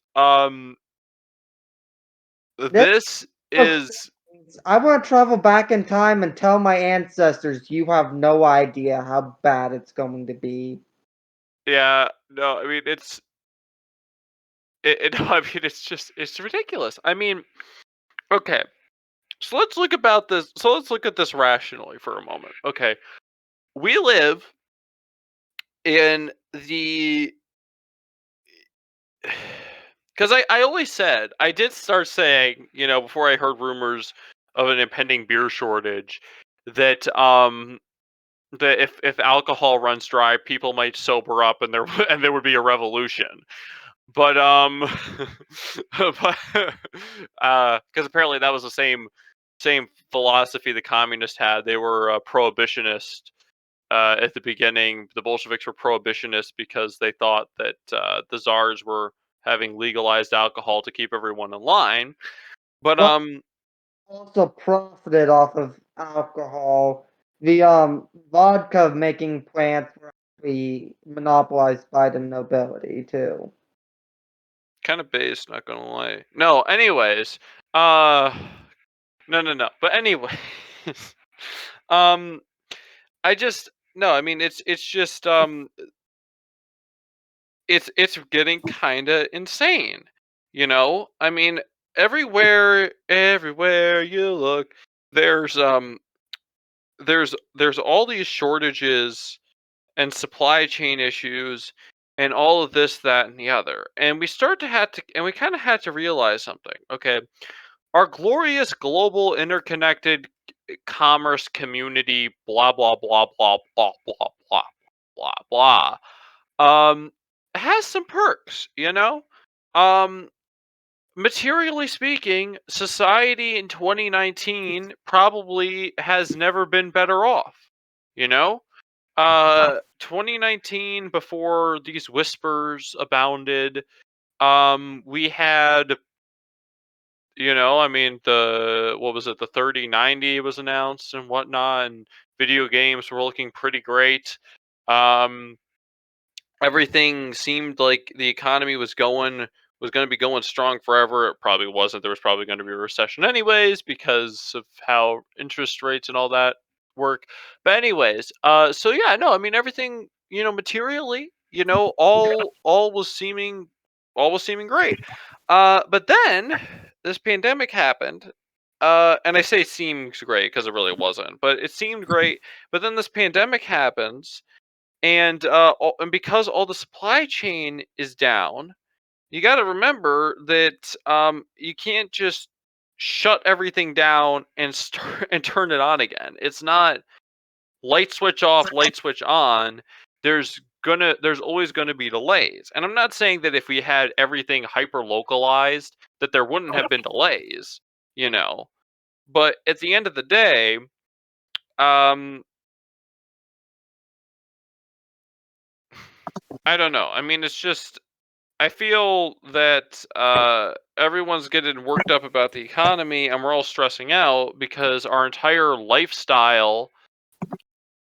This this upsets. is I want to travel back in time and tell my ancestors you have no idea how bad it's going to be. yeah, no, I mean no, I mean it's ridiculous. I mean, okay. So let's look at this rationally for a moment. Okay. We live in the because I always said I did start saying, before I heard rumors of an impending beer shortage, that that if alcohol runs dry, people might sober up and there and there would be a revolution. But but because apparently that was the same philosophy the communists had. They were prohibitionist at the beginning. The Bolsheviks were prohibitionists because they thought that the czars were having legalized alcohol to keep everyone in line. But But also profited off of alcohol. The vodka making plants were actually monopolized by the nobility too. kind of based, not gonna lie. No, anyways, uh, no. But anyways, um, I just no. I mean, it's just it's getting kind of insane. I mean, everywhere you look, there's there's all these shortages and supply chain issues and all of this, that, and the other. And we kind of had to realize something. Okay, our glorious global interconnected commerce community, blah blah blah blah blah blah blah blah blah, has some perks. Um, Materially speaking, society in 2019 probably has never been better off. You know, 2019, before these whispers abounded, we had, I mean, what was it, the 3090 was announced and whatnot, and video games were looking pretty great. Um, Everything seemed like the economy was going to be going strong forever. It probably wasn't. There was probably going to be a recession anyways because of how interest rates and all that work. But anyways, so yeah, no, I mean everything, materially, all was seeming great. But then this pandemic happened. And I say seems great because it really wasn't, but it seemed great. But then this pandemic happens, and because all the supply chain is down, you got to remember that you can't just shut everything down and start and turn it on again. It's not light switch off, light switch on. There's always gonna be delays. And I'm not saying that if we had everything hyper localized that there wouldn't have been delays, you know. But at the end of the day, um I don't know. I mean, it's just I feel that everyone's getting worked up about the economy, and we're all stressing out because our entire lifestyle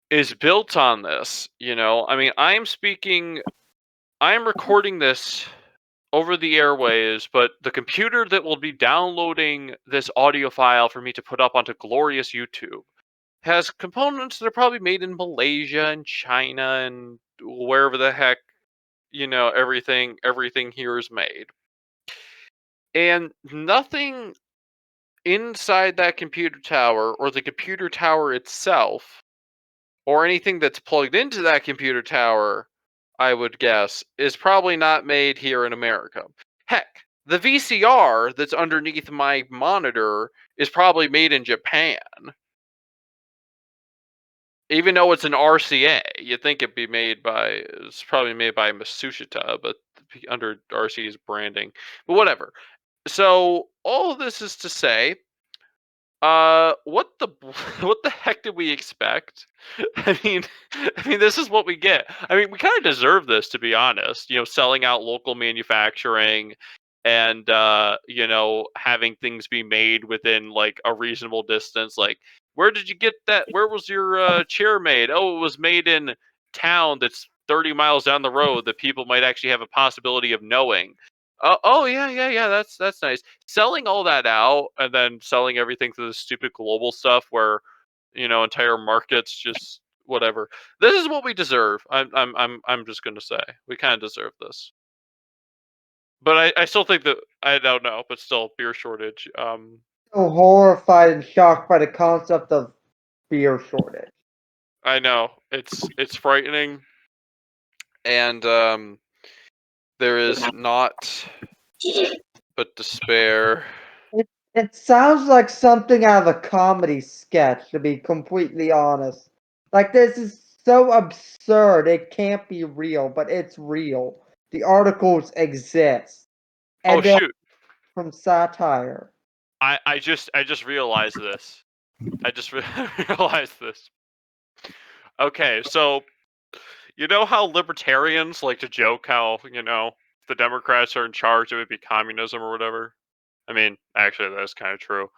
is built on this. I mean, I'm recording this over the airways, but the computer that will be downloading this audio file for me to put up onto glorious YouTube has components that are probably made in Malaysia and China and wherever the heck, everything here is made. And nothing inside that computer tower or the computer tower itself or anything that's plugged into that computer tower, I would guess, is probably not made here in America. Heck, the VCR that's underneath my monitor is probably made in Japan. even though it's an RCA, you'd think it's probably made by Matsushita, but under RCA's branding. But whatever. So all of this is to say, what the what the heck did we expect? I mean, this is what we get. I mean, we kind of deserve this, to be honest. Selling out local manufacturing, and having things be made within like a reasonable distance. Like, where did you get that? Where was your chair made? Oh, it was made in town that's 30 miles down the road that people might actually have a possibility of knowing. Oh yeah, yeah, yeah. That's nice. Selling all that out and then selling everything to the stupid global stuff where entire markets just whatever. This is what we deserve. I'm just gonna say we kind of deserve this. But I still think that I don't know, but still beer shortage. So horrified and shocked by the concept of beer shortage. I know it's frightening, and there is not but despair. It sounds like something out of a comedy sketch, to be completely honest. Like, this is so absurd, it can't be real, but it's real. The articles exist. Oh And they're shoot! from satire. I just realized this. I just realized this. Okay, so how libertarians like to joke how if the Democrats are in charge, it would be communism or whatever. I mean, actually, that's kind of true.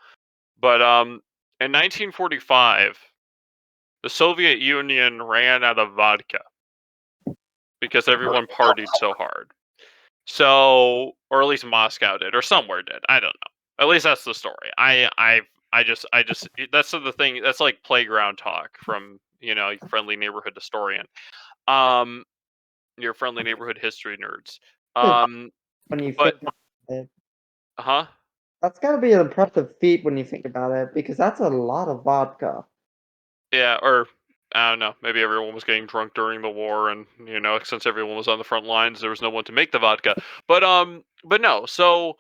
But in 1945, the Soviet Union ran out of vodka because everyone partied so hard. So, or at least Moscow did, or somewhere did. I don't know. At least that's the story. I just that's the thing. That's like playground talk from your friendly neighborhood historian. Um, your friendly neighborhood history nerds. When you But think about it. huh? That's gotta be an impressive feat when you think about it, because that's a lot of vodka. Yeah, or I don't know. Maybe everyone was getting drunk during the war, and since everyone was on the front lines, there was no one to make the vodka. But no. So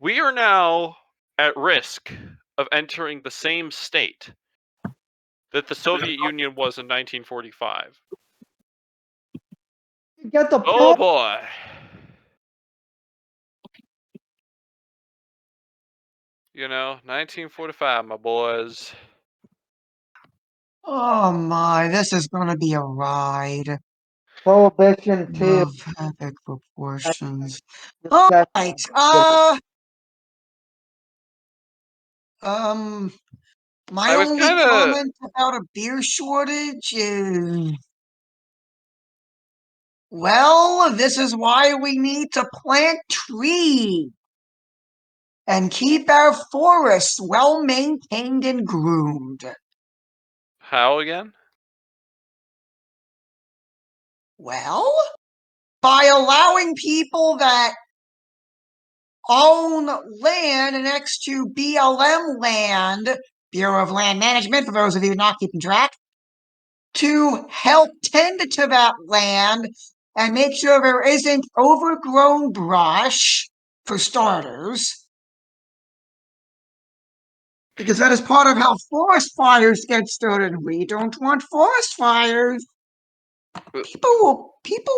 we are now at risk of entering the same state that the Soviet Union was in 1945. You get the Oh point? boy. 1945, my boys. Oh my, this is gonna be a ride Prohibition too. of epic proportions. That's Alright, um, my I was only kind of. comment about a beer shortage is, well, this is why we need to plant trees and keep our forests well maintained and groomed. How again? Well, by allowing people that own land next to BLM land, Bureau of Land Management, for those of you not keeping track, to help tend to that land and make sure there isn't overgrown brush, for starters, because that is part of how forest fires get started. We don't want forest fires. People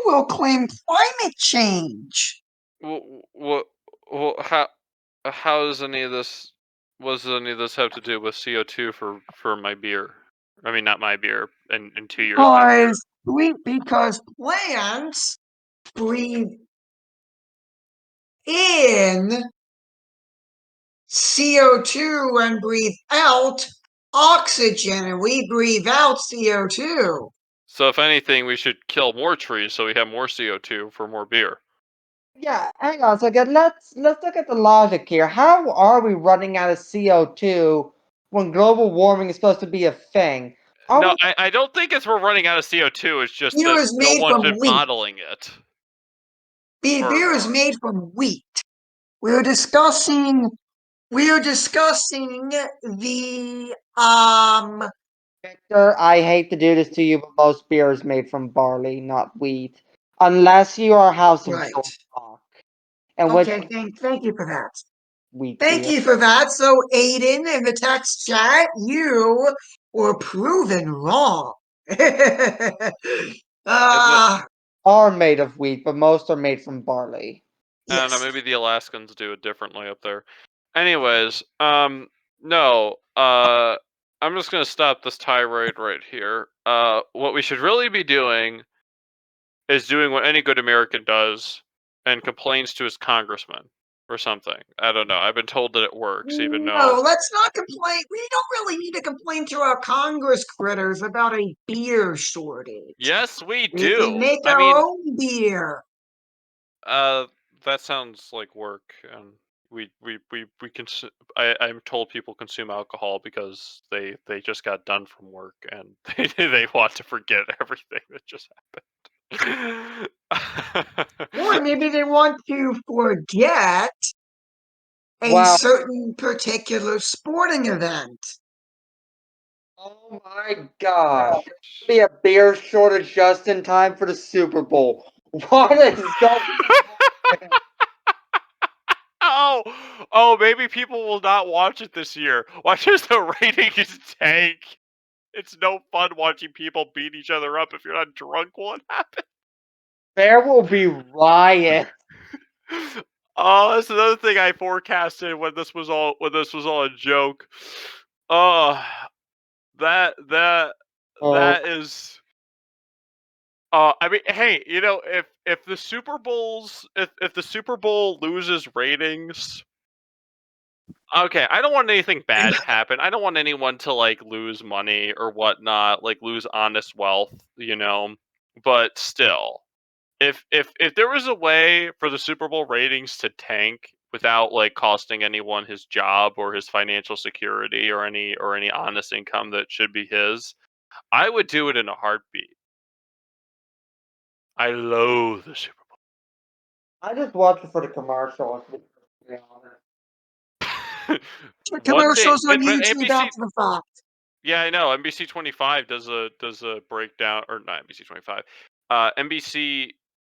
will claim climate change. What? How does any of this? What does any of this have to do with CO2 for my beer? I mean, not my beer. In 2 years, my beer. Because plants breathe in CO2 and breathe out oxygen, and we breathe out CO2. So if anything, we should kill more trees so we have more CO2 for more beer. Yeah, hang on a second. Let's look at the logic here. How are we running out of CO2 when global warming is supposed to be a thing? Are No, we I don't think it's we're running out of CO2. It's just Beer that is no made one's from been wheat. bottling it. Beer is made from wheat. We're discussing the Victor, I hate to do this to you, but most beer is made from barley, not wheat. Unless you are a House of right. Rock, in which Okay, thank you for that. wheat Thank beer. you for that. So, Aiden, in the text chat, you were proven wrong. Ah, Are made of wheat, but most are made from barley. I don't know, yes. maybe the Alaskans do it differently up there. Anyways, no, I'm just gonna stop this tirade right here. What we should really be doing is doing what any good American does and complains to his congressman or something. I don't know. I've been told that it works, even though. No, let's not complain. We don't really need to complain to our Congress critters about a beer shortage. Yes, we We can do. make I our mean, own beer. uh, that sounds like work, and we I'm told people consume alcohol because they just got done from work and they want to forget everything that just happened. Or maybe they want to forget a Wow. certain particular sporting event. Oh my gosh. There's gonna be a beer shortage just in time for the Super Bowl. What is going on? Oh, oh, maybe people will not watch it this year. Watch as the ratings tank. It's no fun watching people beat each other up if you're not drunk while it happens. There will be riots. Oh, that's another thing I forecasted when this was all a joke. Oh, that that Oh, that is. I mean, hey, if the if the Super Bowl loses ratings, okay, I don't want anything bad to happen. I don't want anyone to like lose money or whatnot, like lose honest wealth, But still, if there was a way for the Super Bowl ratings to tank without like costing anyone his job or his financial security or any honest income that should be his, I would do it in a heartbeat. I loathe the Super I just watched it for the commercials, to be Bowl. The One day, commercials on but YouTube NBC. after the fact. Yeah, I know. NBC 25 does a breakdown, or not NBC 25.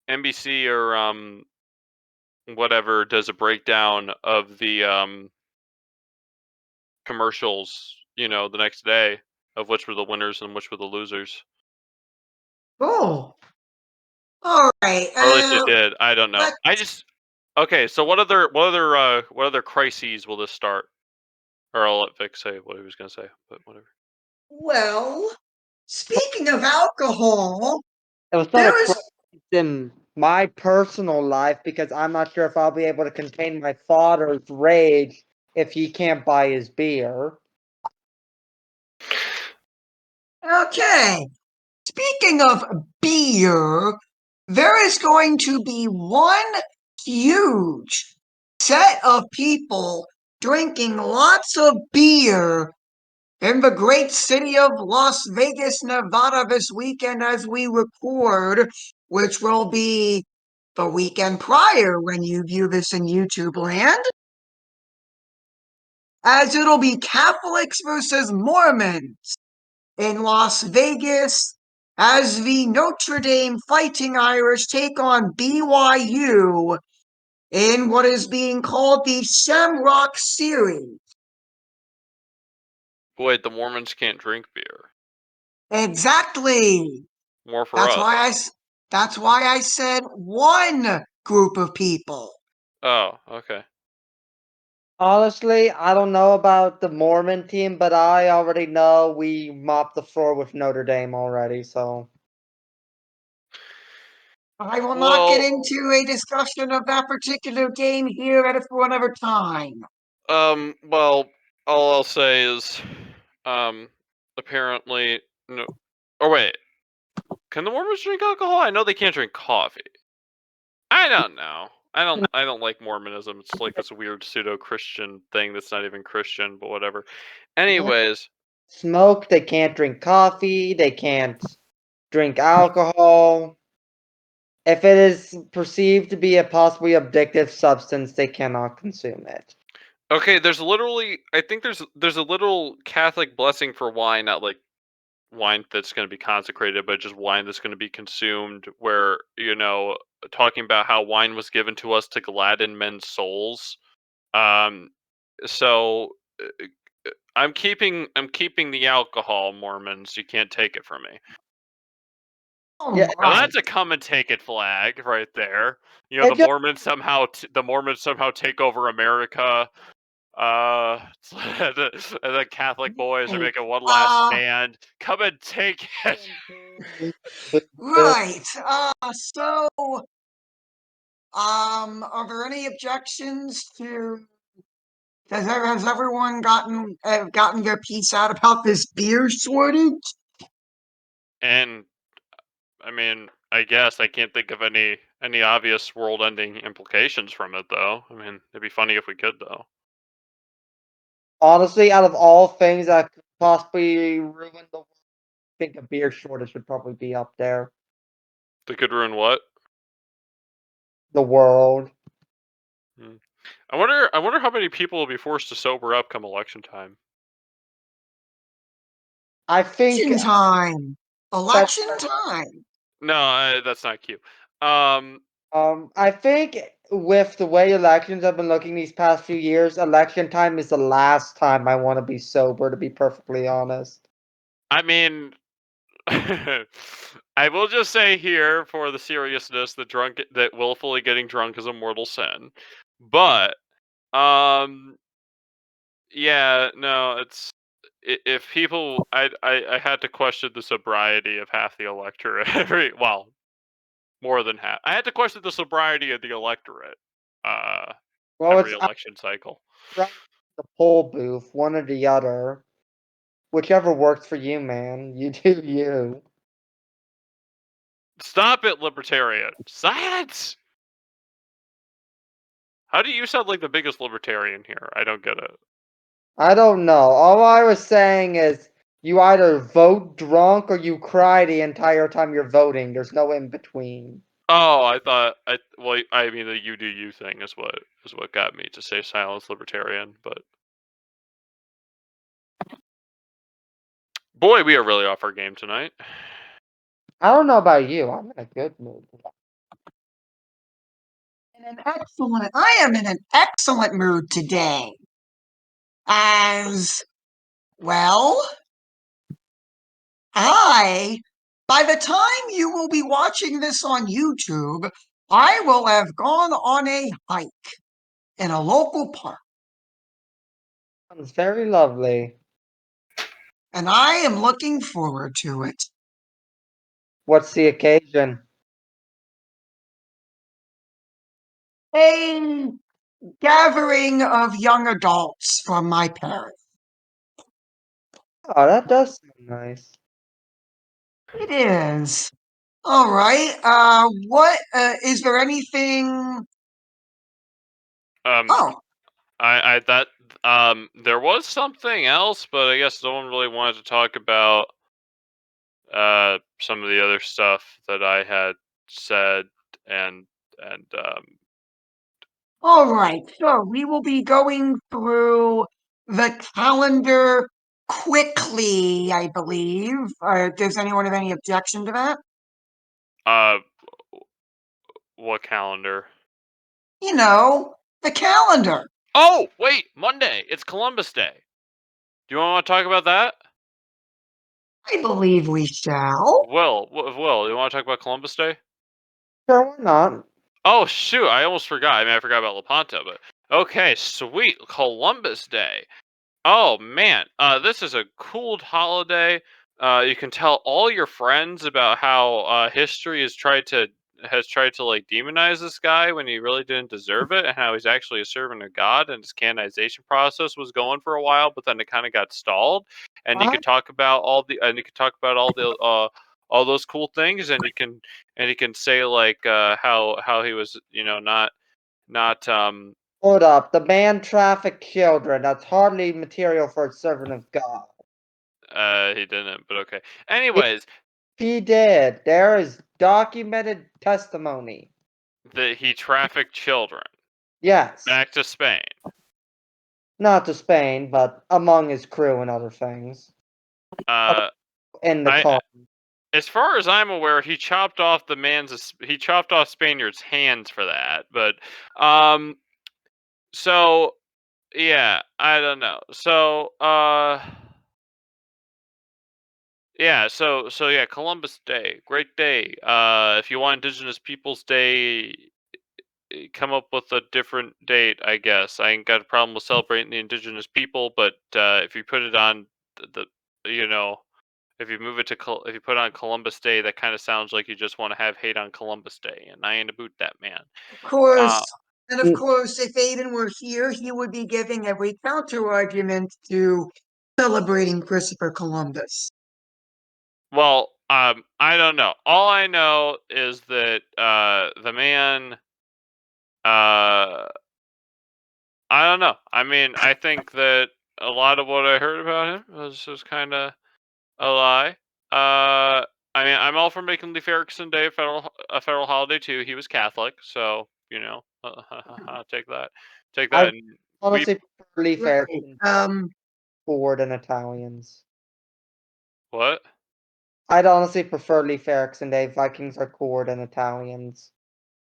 NBC or whatever does a breakdown of the commercials, the next day of which were the winners and which were the losers. Oh, all right. Or at least it did. I don't know. Let I just okay. So what other crises will this start? Or I'll let Vic say what he was gonna say, but whatever. well. Speaking of alcohol, It was not a there is. crisis in my personal life because I'm not sure if I'll be able to contain my father's rage if he can't buy his beer. Okay. Speaking of beer, there is going to be one huge set of people drinking lots of beer in the great city of Las Vegas, Nevada this weekend as we record, which will be the weekend prior when you view this in YouTube land, as it'll be Catholics versus Mormons in Las Vegas as the Notre Dame Fighting Irish take on BYU in what is being called the Shamrock Series. Wait, the Mormons can't drink beer. Exactly. More for That's us. why that's why I said one group of people. Oh, okay. Honestly, I don't know about the Mormon team, but I already know we mopped the floor with Notre Dame already, so. I will not get Well, into a discussion of that particular game here at another time. well, all I'll say is, um, apparently, no. Or wait, can the Mormons drink alcohol? I know they can't drink coffee. I don't know. I don't like Mormonism. It's like this weird pseudo-Christian thing that's not even Christian, but whatever. Anyways, Smoke, they can't drink coffee, they can't drink alcohol. If it is perceived to be a possibly addictive substance, they cannot consume it. okay, there's literally, I think there's a little Catholic blessing for wine, not like wine that's going to be consecrated, but just wine that's going to be consumed, where, talking about how wine was given to us to gladden men's souls. Um, so I'm keeping the alcohol, Mormons. You can't take it from me. Yeah, Now right. that's a come and take it flag right there. You know, It the just, Mormons somehow take over America. And the Catholic boys are Right. making one last Uh, stand. Come and take it. right. So, are there any objections to? Has everyone gotten their piece out about this beer shortage? And I mean, I guess I can't think of any obvious world-ending implications from it, though. I mean, it'd be funny if we could, though. honestly, out of all things that could possibly ruin the world, I think a beer shortage would probably be up there. They could ruin what? The world. Hmm. I wonder how many people will be forced to sober up come election time. I think Election time. that Election time. No, that's not cute. Um, I think with the way elections have been looking these past few years, election time is the last time I want to be sober, to be perfectly honest. I mean, I will just say here for the seriousness that willfully getting drunk is a mortal sin. But yeah, no, if people I had to question the sobriety of half the electorate more than half. I had to question the sobriety of the electorate Well, every it's election cycle. either the poll booth, one or the other. Whichever works for you, man. You do you. Stop it, libertarian. Science. How do you sound like the biggest libertarian here? I don't get it. I don't know. All I was saying is you either vote drunk or you cry the entire time you're voting. There's no in between. Oh, I mean the you do you thing is what got me to say silence libertarian, but boy, we are really off our game tonight. I don't know about you. I'm in a good mood. I am in an excellent mood today. As well, I, by the time you will be watching this on YouTube, I will have gone on a hike in a local park, Sounds very lovely. and I am looking forward to it. What's the occasion? A gathering of young adults from my parish. Oh, that does sound nice. It is. All right. What is there anything? Um, Oh, I that there was something else, but I guess no one really wanted to talk about some of the other stuff that I had said and all right. So we will be going through the calendar quickly, I believe. Does anyone have any objection to that? uh what calendar? You know, the calendar. Oh, wait, Monday. It's Columbus Day. Do you want to talk about that? I believe we shall. Will, you want to talk about Columbus Day? Sure, why not? Oh shoot, I almost forgot. I mean, I forgot about Lepanto, but okay, sweet, Columbus Day. Oh man, this is a cool holiday. You can tell all your friends about how history has tried to like demonize this guy when he really didn't deserve it, and how he's actually a servant of God, and his canonization process was going for a while, but then it kind of got stalled. And you I could talk about all those cool things, and you can say like how he was not hold up. The man trafficked children. That's hardly material for a servant of God. he didn't, but okay. If Anyways, he did, there is documented testimony. that he trafficked children Yes. back to Spain. Not to Spain, but among his crew and other things. Uh, In the I car. as far as I'm aware, he chopped off Spaniards' hands for that. But so yeah, I don't know. So Yeah, so yeah, Columbus Day, great day. If you want Indigenous Peoples Day, come up with a different date, I guess. I ain't got a problem with celebrating the indigenous people, but if you put it on you know, if you move it to if you put it on Columbus Day, that kind of sounds like you just want to have hate on Columbus Day, and I ain't about that, man. Of course, Uh, and of course, if Aiden were here, he would be giving every counter argument to celebrating Christopher Columbus. well, I don't know. All I know is that the man, I don't know. I mean, I think that a lot of what I heard about him was kind of a lie. I mean, I'm all for making Leif Erikson Day a federal holiday too. He was Catholic, so take that, take I that, and we honestly prefer Leaf Right. Erikson Ford and Italians. what? I'd honestly prefer Leif Erikson Day. Vikings are cooler than Italians.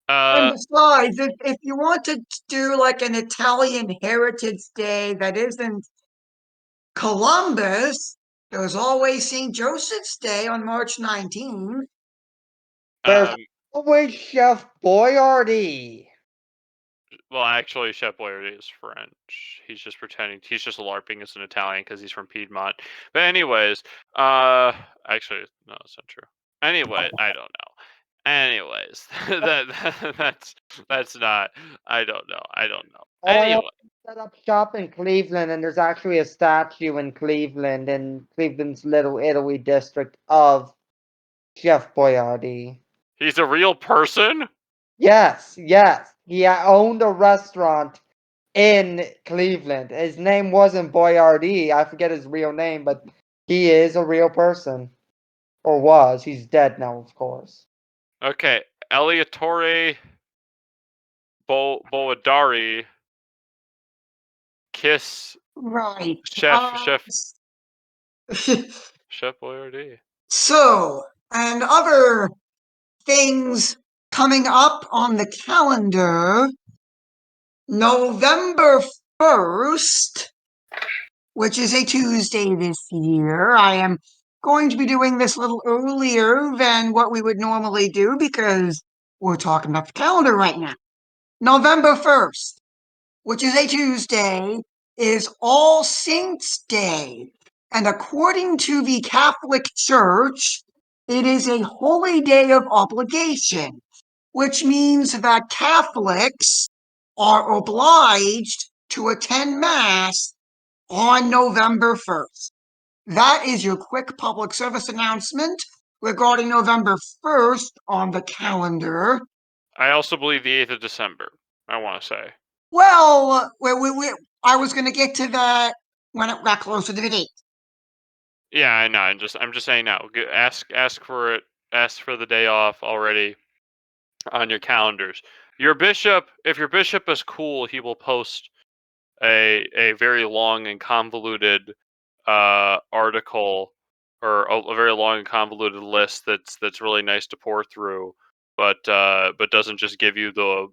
And Uh, besides, if you want to do like an Italian Heritage Day that isn't Columbus, there's always St. Joseph's Day on March 19th. There's um, always Chef Boyardee. well, actually, Chef Boyardee is French. He's just pretending. He's just LARPing as an Italian because he's from Piedmont. But anyways, actually, no, it's not true. Anyway, I don't know. Anyways, that's not. I don't know. I don't know. All I know Anyway, is set up shop in Cleveland, and there's actually a statue in Cleveland, in Cleveland's Little Italy district, of Chef Boyardee. he's a real person. Yes, yes. He owned a restaurant in Cleveland. His name wasn't Boyardee. I forget his real name, but he is a real person. Or was. He's dead now, of course. Okay, Eliatore Boadari kiss Right. Chef Boyardee. So, and other things coming up on the calendar, November 1st, which is a Tuesday this year. I am going to be doing this a little earlier than what we would normally do because we're talking about the calendar right now. November 1st, which is a Tuesday, is All Saints' Day. And according to the Catholic Church, it is a holy day of obligation, which means that Catholics are obliged to attend Mass on November 1st. That is your quick public service announcement regarding November 1st on the calendar. I also believe the 8th of December. I want to say. Well, I was going to get to that when it got closer to the date. Yeah, I know. I'm just saying now. Ask for it. Ask for the day off already on your calendars. Your bishop, if your bishop is cool, he will post a very long and convoluted article or a very long and convoluted list that's really nice to pour through, but doesn't just give you the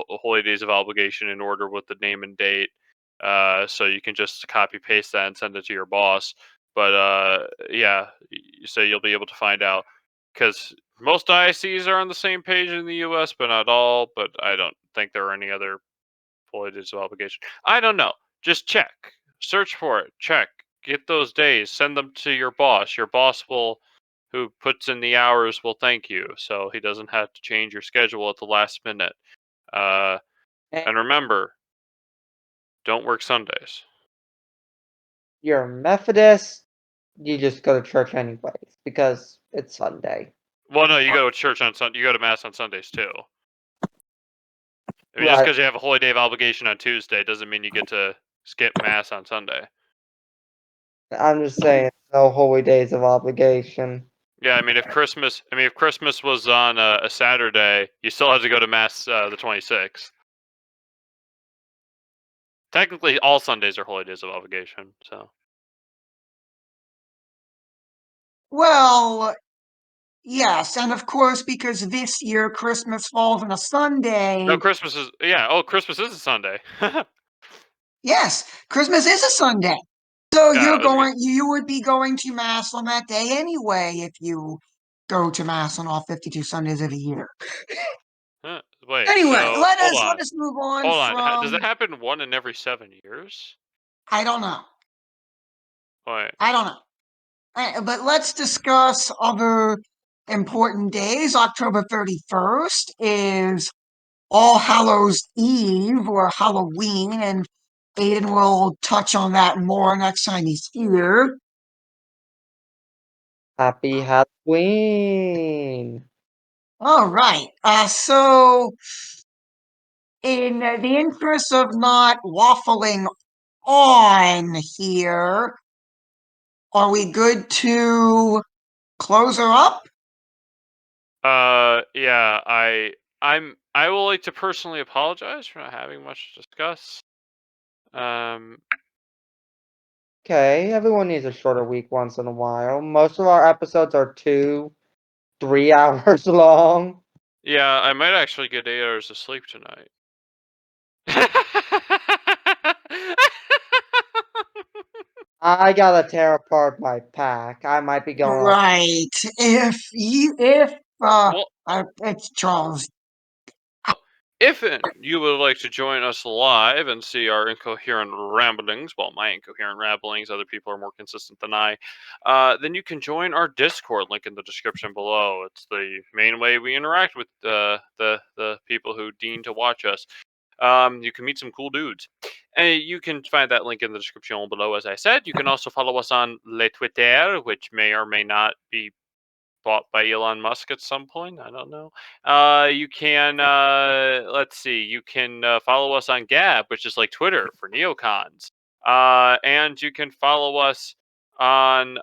holy days of obligation in order with the name and date, so you can just copy paste that and send it to your boss. But yeah, so you'll be able to find out because most dioceses are on the same page in the U.S., but not all. But I don't think there are any other holy days of obligation. I don't know. Just check. Search for it. Check. Get those days. Send them to your boss. Your boss will, who puts in the hours, will thank you. So he doesn't have to change your schedule at the last minute. Uh, And and remember, don't work Sundays. you're a Methodist, you just go to church anyways, because it's Sunday. Well, no, you go to church on Sunday. You go to mass on Sundays too. I mean, just Right. because you have a holy day of obligation on Tuesday doesn't mean you get to skip mass on Sunday. I'm just saying, no holy days of obligation. Yeah, I mean, if Christmas was on a Saturday, you still have to go to mass the 26th. Technically, all Sundays are holy days of obligation. So Well, yes, and of course, because this year Christmas falls on a Sunday. no, Christmas is Christmas is a Sunday. Yes, Christmas is a Sunday. So Yeah, it was a good- you would be going to mass on that day anyway if you go to mass on all 52 Sundays of the year. Huh, wait, Anyway, so hold on. let us move on Hold on. Does from that happen 1 in every 7 years? I don't know. Wait. I don't know. But let's discuss other important days. October 31st is All Hallows Eve or Halloween, and Aiden will touch on that more next time he's here. Happy Halloween! All right. So, in the interest of not waffling on here, are we good to close her up? Yeah, I would like to personally apologize for not having much to discuss. Okay, everyone needs a shorter week once in a while. Most of our episodes are 2-3 hours long. Yeah, I might actually get 8 hours of sleep tonight. I gotta tear apart my pack. I might be going on. Right. Well, It's Charles. if you would like to join us live and see our incoherent ramblings, well, my incoherent ramblings, other people are more consistent than I, then you can join our Discord, link in the description below. It's the main way we interact with the people who deign to watch us. You can meet some cool dudes. And you can find that link in the description below, as I said. You can also follow us on Le Twitter, which may or may not be bought by Elon Musk at some point. I don't know. You can let's see. You can follow us on Gab, which is like Twitter for neocons. And you can follow us on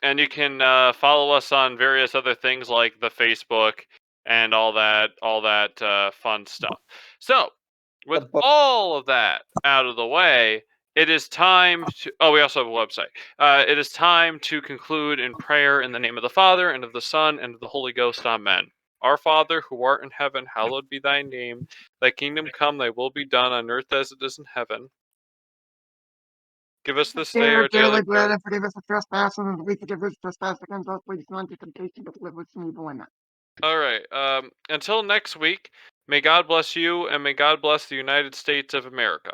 and you can follow us on various other things like the Facebook and all that fun stuff. So, with The book. all of that out of the way, it is time to. Oh, we also have a website. It is time to conclude in prayer in the name of the Father and of the Son and of the Holy Ghost. Amen. Our Father, who art in heaven, hallowed be thy name. Thy kingdom come, thy will be done on earth as it is in heaven. Give us this day Our our daily daily bread bread. and forgive us our trespasses, and we forgive us trespass against us. Lead us not into temptation, but deliver us from evil. Amen. All right. Until next week, may God bless you and may God bless the United States of America.